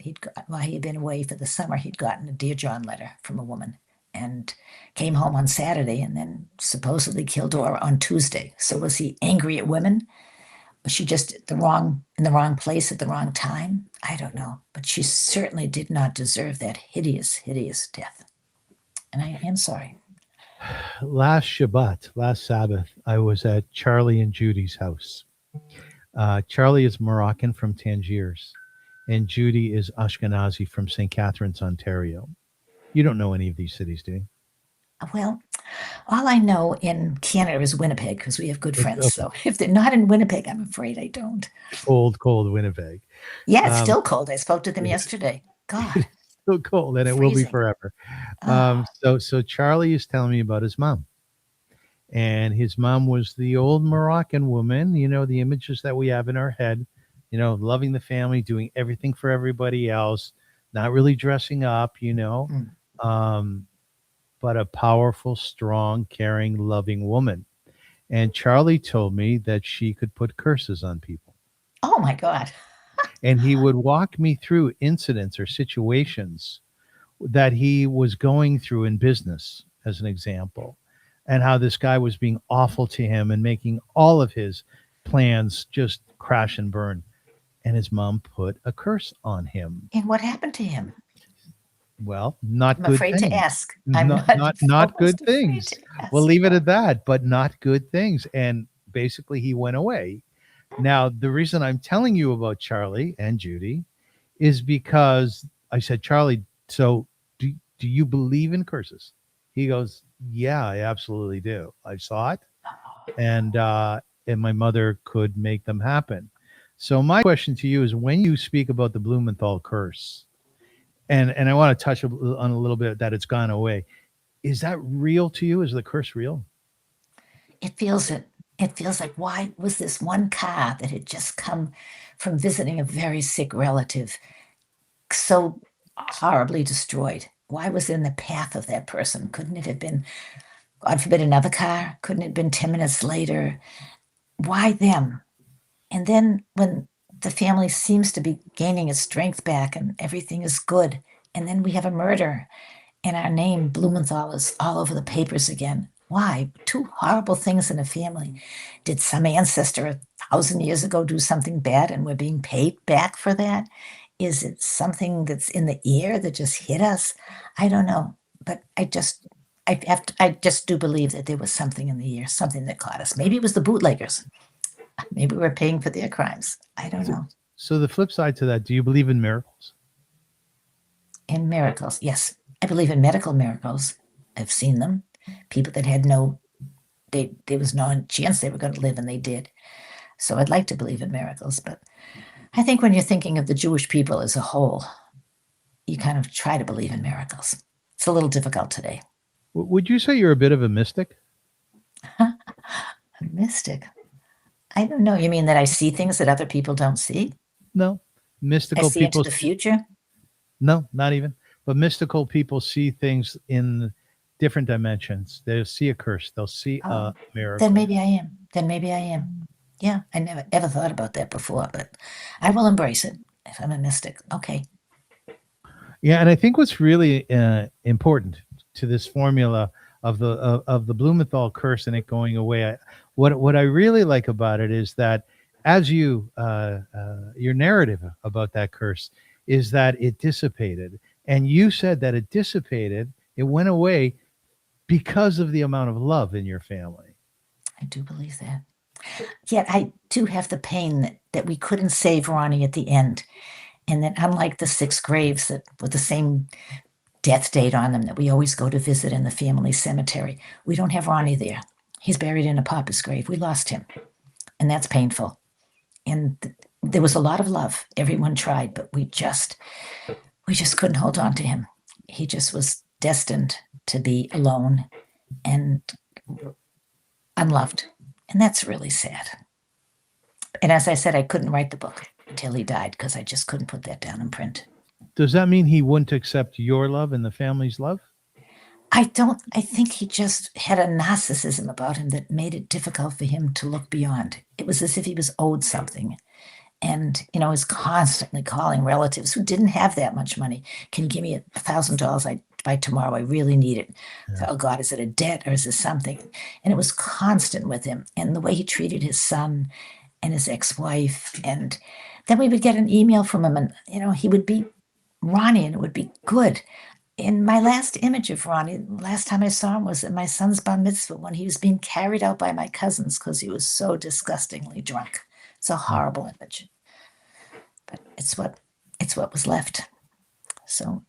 While he had been away for the summer, he'd gotten a Dear John letter from a woman and came home on Saturday and then supposedly killed her on Tuesday. So was he angry at women? Was she just in the wrong place at the wrong time? I don't know. But she certainly did not deserve that hideous, hideous death. And I am sorry. Last Sabbath, I was at Charlie and Judy's house. Charlie is Moroccan from Tangiers, and Judy is Ashkenazi from St. Catharines, Ontario. You don't know any of these cities, do you? Well, all I know in Canada is Winnipeg because we have good friends. So if they're not in Winnipeg, I'm afraid I don't. Cold Winnipeg. Yeah, it's still cold. I spoke to them yesterday. God. So cold, and it will be forever. So Charlie is telling me about his mom. And his mom was the old Moroccan woman, the images that we have in our head, loving the family, doing everything for everybody else, not really dressing up, but a powerful, strong, caring, loving woman. And Charlie told me that she could put curses on people. Oh, my God. And he would walk me through incidents or situations that he was going through in business, as an example. And how this guy was being awful to him and making all of his plans just crash and burn. And his mom put a curse on him. And what happened to him? Well, not I'm good afraid things. to ask. Not good things. We'll leave it Yeah. at that, but not good things. And basically he went away. Now, the reason I'm telling you about Charlie and Judy is because I said, Charlie, so do you believe in curses? He goes, yeah, I absolutely do. I saw it, and my mother could make them happen. So my question to you is, when you speak about the Blumenthal curse, and I want to touch on a little bit that it's gone away, is that real to you? Is the curse real? It feels like, why was this one car that had just come from visiting a very sick relative so horribly destroyed? Why was it in the path of that person? Couldn't it have been, God forbid, another car? Couldn't it have been 10 minutes later? Why them? And then when the family seems to be gaining its strength back and everything is good, and then we have a murder. And our name, Blumenthal, is all over the papers again. Why? Two horrible things in a family. Did some ancestor 1,000 years ago do something bad and we're being paid back for that? Is it something that's in the air that just hit us? I don't know. But I just do believe that there was something in the air, something that caught us. Maybe it was the bootleggers. Maybe we're paying for their crimes. I don't know. So the flip side to that, do you believe in miracles? In miracles, yes. I believe in medical miracles. I've seen them. People that had there was no chance they were going to live, and they did. So I'd like to believe in miracles, but I think when you're thinking of the Jewish people as a whole, you kind of try to believe in miracles. It's a little difficult today. Would you say you're a bit of a mystic? A mystic? I don't know. You mean that I see things that other people don't see? No. I Mystical see into people. the future? No, not even. But mystical people see things in different dimensions. They'll see a curse. They'll see a miracle. Then maybe I am. Yeah, I never ever thought about that before, but I will embrace it if I'm a mystic. Okay. Yeah, and I think what's really important to this formula of the Blumenthal curse and it going away, what I really like about it is that as your narrative about that curse is that it dissipated, and you said that it dissipated, it went away because of the amount of love in your family. I do believe that. Yet I do have the pain that we couldn't save Ronnie at the end. And that unlike the 6 graves that with the same death date on them that we always go to visit in the family cemetery, we don't have Ronnie there. He's buried in a papa's grave. We lost him. And that's painful. And there was a lot of love. Everyone tried, but we just couldn't hold on to him. He just was destined to be alone and unloved. And that's really sad. And as I said, I couldn't write the book until he died because I just couldn't put that down in print. Does that mean he wouldn't accept your love and the family's love? I think he just had a narcissism about him that made it difficult for him to look beyond. It was as if he was owed something. And, was constantly calling relatives who didn't have that much money. Can you give me $1,000 by tomorrow? I really need it. Yeah. So, oh God, is it a debt or is it something? And it was constant with him. And the way he treated his son and his ex-wife. And then we would get an email from him and, he would be Ronnie and it would be good. And my last image of Ronnie, last time I saw him was at my son's bar mitzvah when he was being carried out by my cousins because he was so disgustingly drunk. It's a horrible image, but it's what was left. So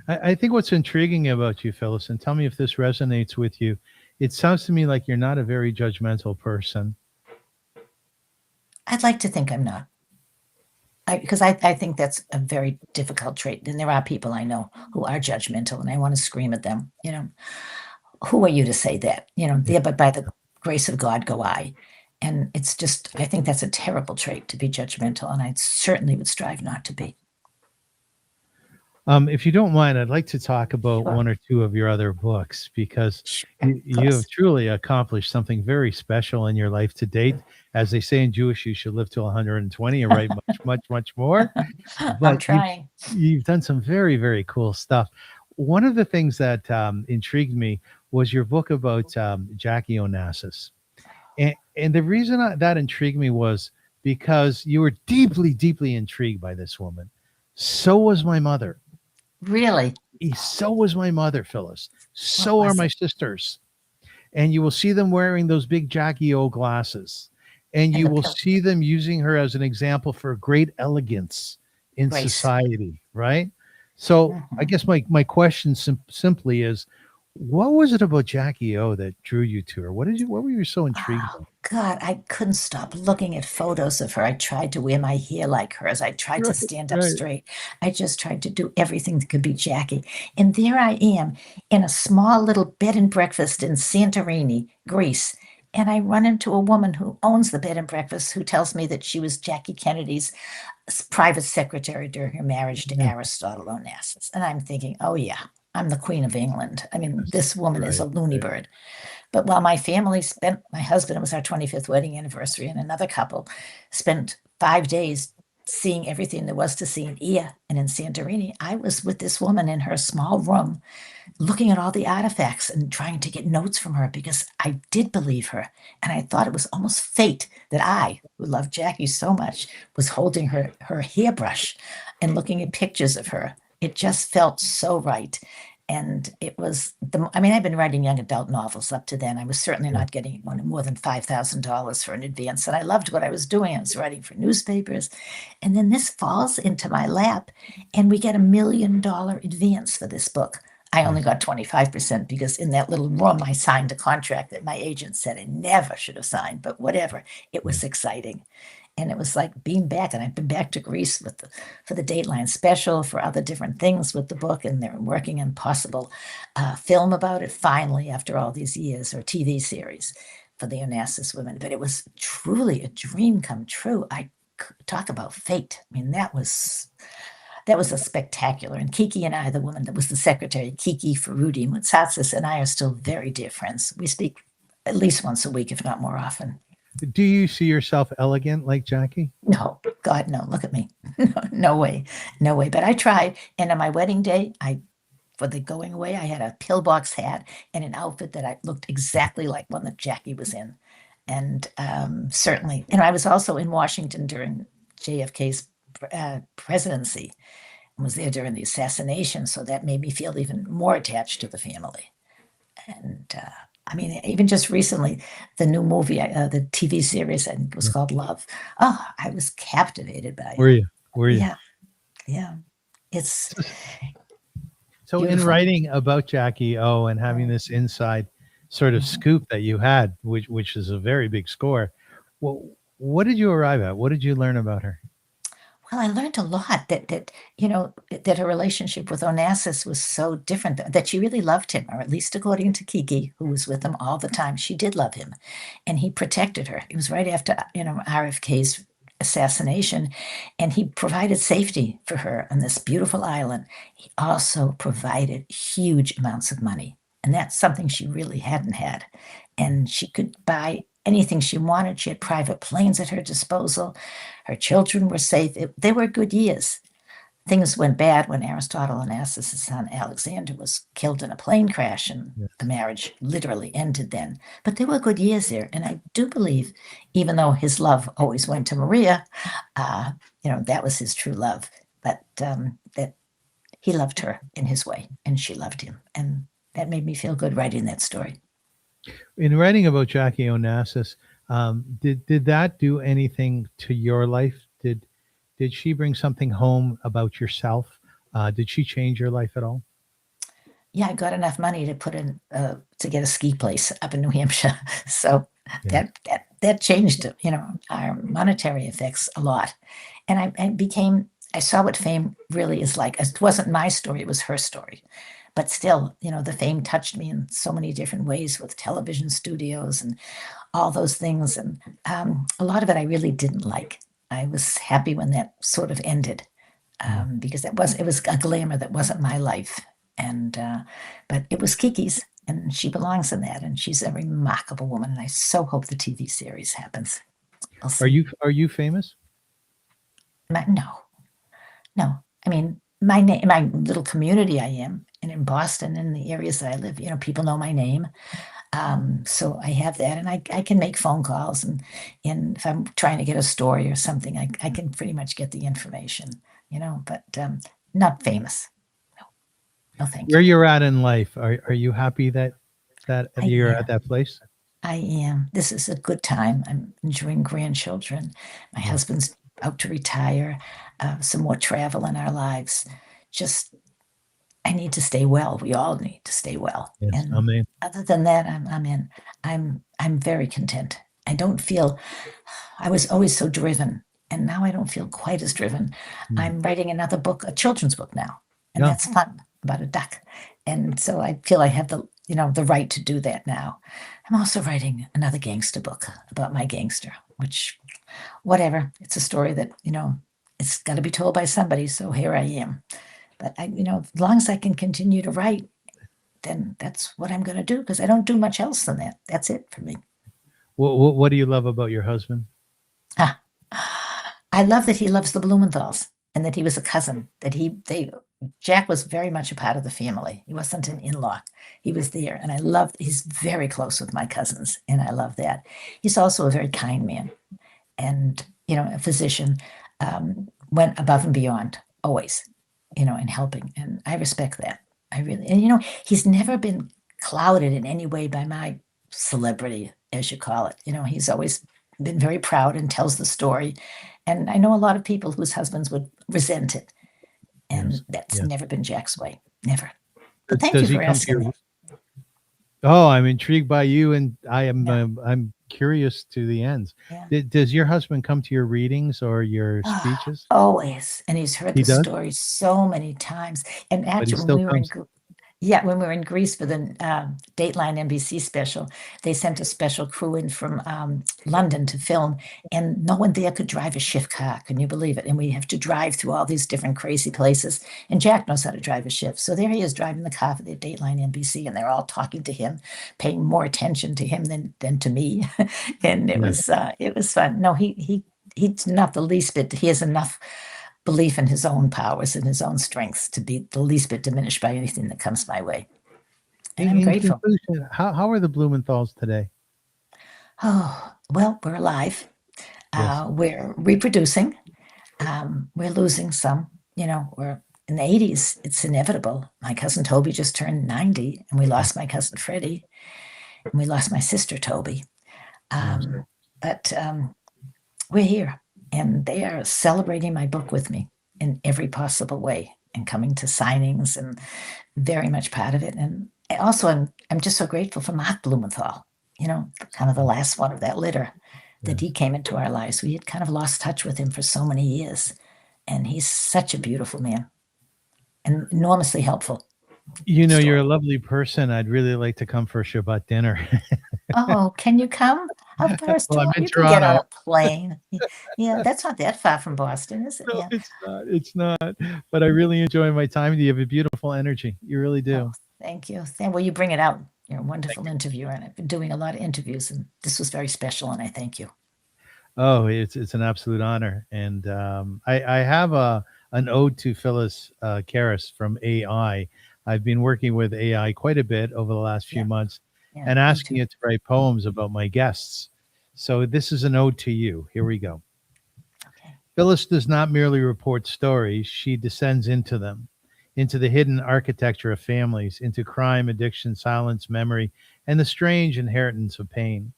I think what's intriguing about you, Phyllis, and tell me if this resonates with you, it sounds to me like you're not a very judgmental person. I'd like to think I'm not. Because I think that's a very difficult trait. And there are people I know who are judgmental and I want to scream at them, who are you to say that? There, but by the grace of God go I. And it's just, I think that's a terrible trait to be judgmental. And I certainly would strive not to be. If you don't mind, I'd like to talk about Sure. one or two of your other books because you have truly accomplished something very special in your life to date. As they say in Jewish, you should live till 120 and write much more. I'm But trying. you've done some very, very cool stuff. One of the things that intrigued me was your book about Jackie Onasis. And the reason that intrigued me was because you were deeply, deeply intrigued by this woman. So was my mother. Really? So was my mother, Phyllis. So What are was my it? sisters. And you will see them wearing those big Jackie O glasses. And you the will pill- see them using her as an example for great elegance in Grace. society, right? So I guess my question simply is, what was it about Jackie O that drew you to her? What were you so intrigued by? Oh, God, I couldn't stop looking at photos of her. I tried to wear my hair like hers. I tried to Right, stand up right. straight. I just tried to do everything that could be Jackie. And there I am in a small little bed and breakfast in Santorini, Greece. And I run into a woman who owns the bed and breakfast who tells me that she was Jackie Kennedy's private secretary during her marriage to Yeah. Aristotle Onasis. And I'm thinking, oh, yeah, I'm the Queen of England. I mean, this woman is a Right, loony right. bird. But while my family spent, my husband, it was our 25th wedding anniversary, and another couple spent 5 days seeing everything there was to see in Ia and in Santorini, I was with this woman in her small room looking at all the artifacts and trying to get notes from her because I did believe her. And I thought it was almost fate that I, who loved Jackie so much, was holding her hairbrush and looking at pictures of her. It just felt so right. And it was I mean, I've been writing young adult novels up to then. I was certainly Yeah. not getting more than $5,000 for an advance. And I loved what I was doing. I was writing for newspapers. And then this falls into my lap, and we get $1 million advance for this book. I only Nice. got 25% because in that little room, I signed a contract that my agent said I never should have signed, but whatever. It was exciting. And it was like being back. And I've been back to Greece for the Dateline special, for other different things with the book. And they're working on possible film about it finally after all these years, or TV series for the Onasis women. But it was truly a dream come true. Talk about fate. I mean, that was a spectacular. And Kiki and I, the woman that was the secretary, Kiki Ferrudi Moutsatsis, and I are still very dear friends. We speak at least once a week, if not more often. Do you see yourself elegant like Jackie? No, God, no. Look at me. No way. No way. But I tried. And on my wedding day, for the going away, I had a pillbox hat and an outfit that I looked exactly like one that Jackie was in. And certainly, and I was also in Washington during JFK's presidency and was there during the assassination. So that made me feel even more attached to the family. And I mean, even just recently, the new movie, the TV series, I think it was called Love. Oh, I was captivated by Were it. you? Were you? Yeah, yeah. It's So in beautiful. writing about Jackie O and having this inside sort of scoop that you had, which is a very big score, what did you arrive at? What did you learn about her? Well, I learned a lot that her relationship with Onasis was so different, that she really loved him, or at least according to Kiki, who was with him all the time, she did love him, and he protected her. It was right after RFK's assassination, and he provided safety for her on this beautiful island. He also provided huge amounts of money, and that's something she really hadn't had. And she could buy anything she wanted. She had private planes at her disposal. Her children were safe. They were good years. Things went bad when Aristotle Onassis' son Alexander was killed in a plane crash, and the marriage literally ended then. But there were good years there, and I do believe, even though his love always went to Maria, that was his true love. But that he loved her in his way, and she loved him, and that made me feel good writing that story. In writing about Jackie Onassis, did that do anything to your life? Did she bring something home about yourself? Did she change your life at all? Yeah, I got enough money to put in to get a ski place up in New Hampshire, so that changed our monetary effects a lot, and I saw what fame really is like. It wasn't my story; it was her story. But still, the fame touched me in so many different ways with television studios and all those things. And a lot of it I really didn't like. I was happy when that sort of ended because it was a glamour that wasn't my life. And but it was Kiki's, and she belongs in that. And she's a remarkable woman. And I so hope the TV series happens. Are you famous? No. I mean, my little community I am, and in Boston and the areas that I live, people know my name. So I have that, and I can make phone calls, and if I'm trying to get a story or something, I can pretty much get the information, but not famous. No, thank you. Where you're at in life, are you happy that you're at that place? I am. This is a good time. I'm enjoying grandchildren. My husband's out to retire. Some more travel in our lives. Just, I need to stay well. We all need to stay well. Yes, And amen. other than that, I'm very content. I don't feel. I was always so driven, and now I don't feel quite as driven. I'm writing another book, a children's book now, and that's fun, about a duck. And so I feel I have the right to do that now. I'm also writing another gangster book about my gangster, which, whatever. It's a story that it's got to be told by somebody. So here I am. But as long as I can continue to write, then that's what I'm going to do, because I don't do much else than that. That's it for me. What do you love about your husband? I love that he loves the Blumenthals and that he was a cousin, that Jack was very much a part of the family. He wasn't an in-law. He was there. And he's very close with my cousins. And I love that. He's also a very kind man and, a physician, went above and beyond always, in helping. And I respect that. I really, and, he's never been clouded in any way by my celebrity, as you call it. He's always been very proud and tells the story. And I know a lot of people whose husbands would resent it. And Yes. that's Yes. never been Jack's way. Never. But thank you Does he for come to asking your? that. Oh, I'm intrigued by you, and I am. Yeah. I'm curious to the ends. Yeah. Does your husband come to your readings or your speeches? Always. And he's heard He the does, story so many times. And but he actually, still comes. when we were in Greece for the Dateline NBC special, they sent a special crew in from London to film, and no one there could drive a shift car. Can you believe it? And we have to drive through all these different crazy places. And Jack knows how to drive a shift. So there he is driving the car for the Dateline NBC, and they're all talking to him, paying more attention to him than to me. And it was fun. No, he's not the least bit. He has enough belief in his own powers and his own strengths to be the least bit diminished by anything that comes my way. And I'm In grateful. conclusion, how are the Blumenthals today? Oh, well, we're alive. Yes. We're reproducing. We're losing some. We're in the 80s. It's inevitable. My cousin Toby just turned 90, and we lost my cousin Freddie, and we lost my sister Toby. But we're here, and they are celebrating my book with me in every possible way and coming to signings and very much part of it. And also, I'm just so grateful for Mark Blumenthal, kind of the last one of that litter that he came into our lives. We had kind of lost touch with him for so many years, and he's such a beautiful man and enormously helpful. You're a lovely person. I'd really like to come for a Shabbat dinner. Oh, can you come? Of course, Well, I'm in you can get on Toronto. a plane. Yeah, that's not that far from Boston, is it? No, Yeah. it's not. It's not. But I really enjoy my time with you. You have a beautiful energy. You really do. Oh, thank you. Well, you bring it out. You're a wonderful interviewer, and I've been doing a lot of interviews, and this was very special, and I thank you. Oh, it's an absolute honor. And I have an ode to Phyllis Karas from AI. I've been working with AI quite a bit over the last few months Yeah, and me asking too. it to write poems about my guests. So this is an ode to you. Here we go. Okay. Phyllis does not merely report stories, she descends into them, into the hidden architecture of families, into crime, addiction, silence, memory, and the strange inheritance of pain.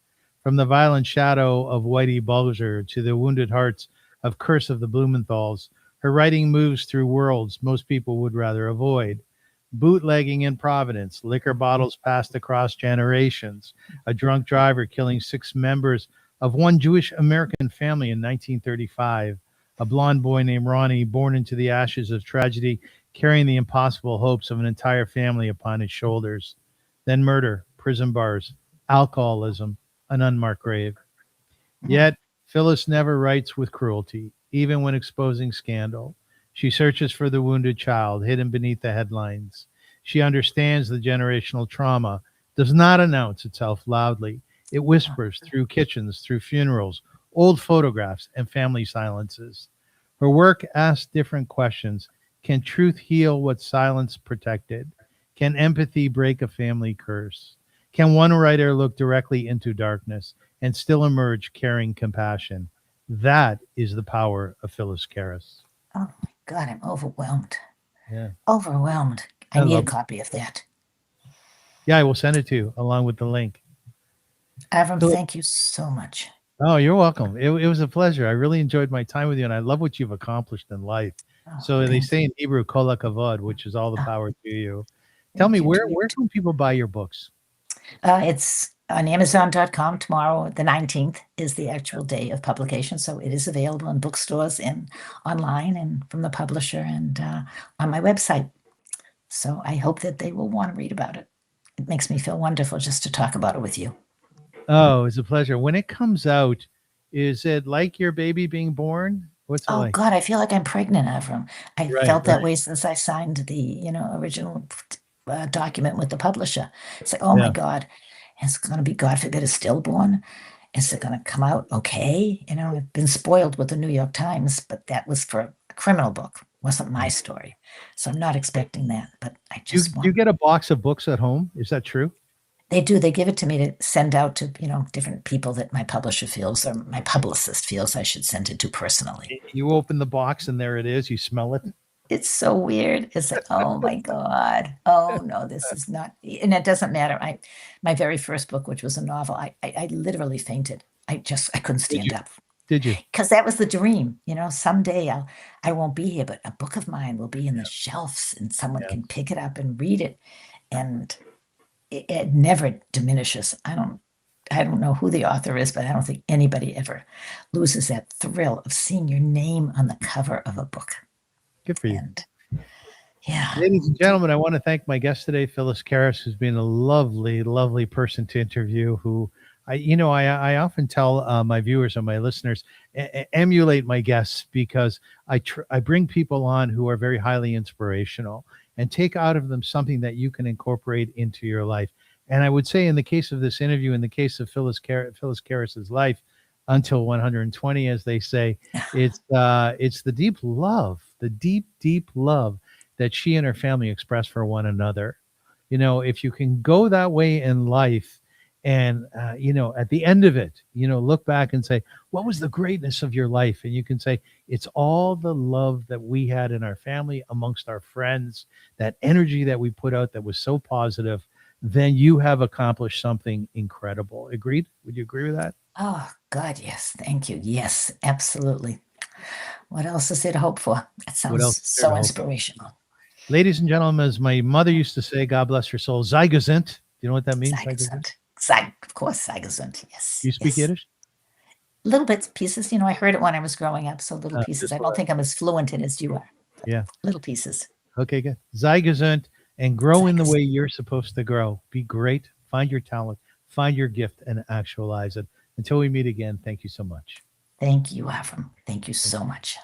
From the violent shadow of Whitey Bulger to the wounded hearts of Curse of the Blumenthals, her writing moves through worlds most people would rather avoid. Bootlegging in Providence, liquor bottles passed across generations, a drunk driver killing 6 members of one Jewish American family in 1935, a blonde boy named Ronnie born into the ashes of tragedy, carrying the impossible hopes of an entire family upon his shoulders. Then murder, prison bars, alcoholism, an unmarked grave. Yet, Phyllis never writes with cruelty, even when exposing scandal. She searches for the wounded child hidden beneath the headlines. She understands the generational trauma, does not announce itself loudly. It whispers through kitchens, through funerals, old photographs, and family silences. Her work asks different questions. Can truth heal what silence protected? Can empathy break a family curse? Can one writer look directly into darkness and still emerge carrying compassion? That is the power of Phyllis Karas. Oh my God, I'm overwhelmed. Yeah. Overwhelmed. I need a copy of that. Yeah, I will send it to you along with the link. Avrum, thank you so much. Oh, you're welcome. It was a pleasure. I really enjoyed my time with you, and I love what you've accomplished in life. So they say in Hebrew, kol hakavod, which is all the power to you. Tell me, where can people buy your books? It's on Amazon.com. Tomorrow, the 19th, is the actual day of publication. So it is available in bookstores and online and from the publisher and on my website. So I hope that they will want to read about it. It makes me feel wonderful just to talk about it with you. Oh, it's a pleasure. When it comes out, is it like your baby being born? What's it like? God, I feel like I'm pregnant, Avrum. I felt that way since I signed the original document with the publisher. It's like, oh my God, it's going to be, God forbid, a stillborn. Is it going to come out okay? I've been spoiled with the New York Times, but that was for a criminal book. It wasn't my story. So I'm not expecting that, but I Do you, just do you want. get a box of books at home? Is that true? They do. They give it to me to send out to, different people that my publisher feels or my publicist feels I should send it to personally. You open the box and there it is. You smell it. It's so weird. It's like, oh my God. Oh no, this is not, and it doesn't matter. My very first book, which was a novel, I literally fainted. I couldn't Did stand you? up Did you? because that was the dream. Someday I won't be here, but a book of mine will be in the shelves and someone Yeah. can pick it up and read it. And it never diminishes. I don't know who the author is, but I don't think anybody ever loses that thrill of seeing your name on the cover of a book. Good for you. And yeah, Ladies and gentlemen, I want to thank my guest today, Phyllis Karas, who's been a lovely, lovely person to interview. Who I often tell my viewers and my listeners, emulate my guests, because I bring people on who are very highly inspirational and take out of them something that you can incorporate into your life. And I would say, in the case of this interview, in the case of Phyllis Karas's life, until 120, as they say, it's the deep love, the deep love that she and her family express for one another. If you can go that way in life, and at the end of it, look back and say, what was the greatness of your life? And you can say, it's all the love that we had in our family, amongst our friends, that energy that we put out that was so positive. Then you have accomplished something incredible. Agreed? Would you agree with that? oh God, yes, thank you. Yes, absolutely. What else is there to hope for? That What sounds else is there to so hope? inspirational. Ladies and gentlemen, as my mother used to say, God bless her soul, sei gesund. Do you know what that means? Sei of course, sei gesund. Yes. Do you speak yes. Yiddish? Little bits, pieces. I heard it when I was growing up. So little pieces. just I don't think I'm as fluent in as you are. Yeah. Little pieces. Okay, good. Sei gesund, and grow Sei in the gesund. way you're supposed to grow. Be great. Find your talent. Find your gift and actualize it. Until we meet again, thank you so much. Thank you, Avrum. Thank you so much.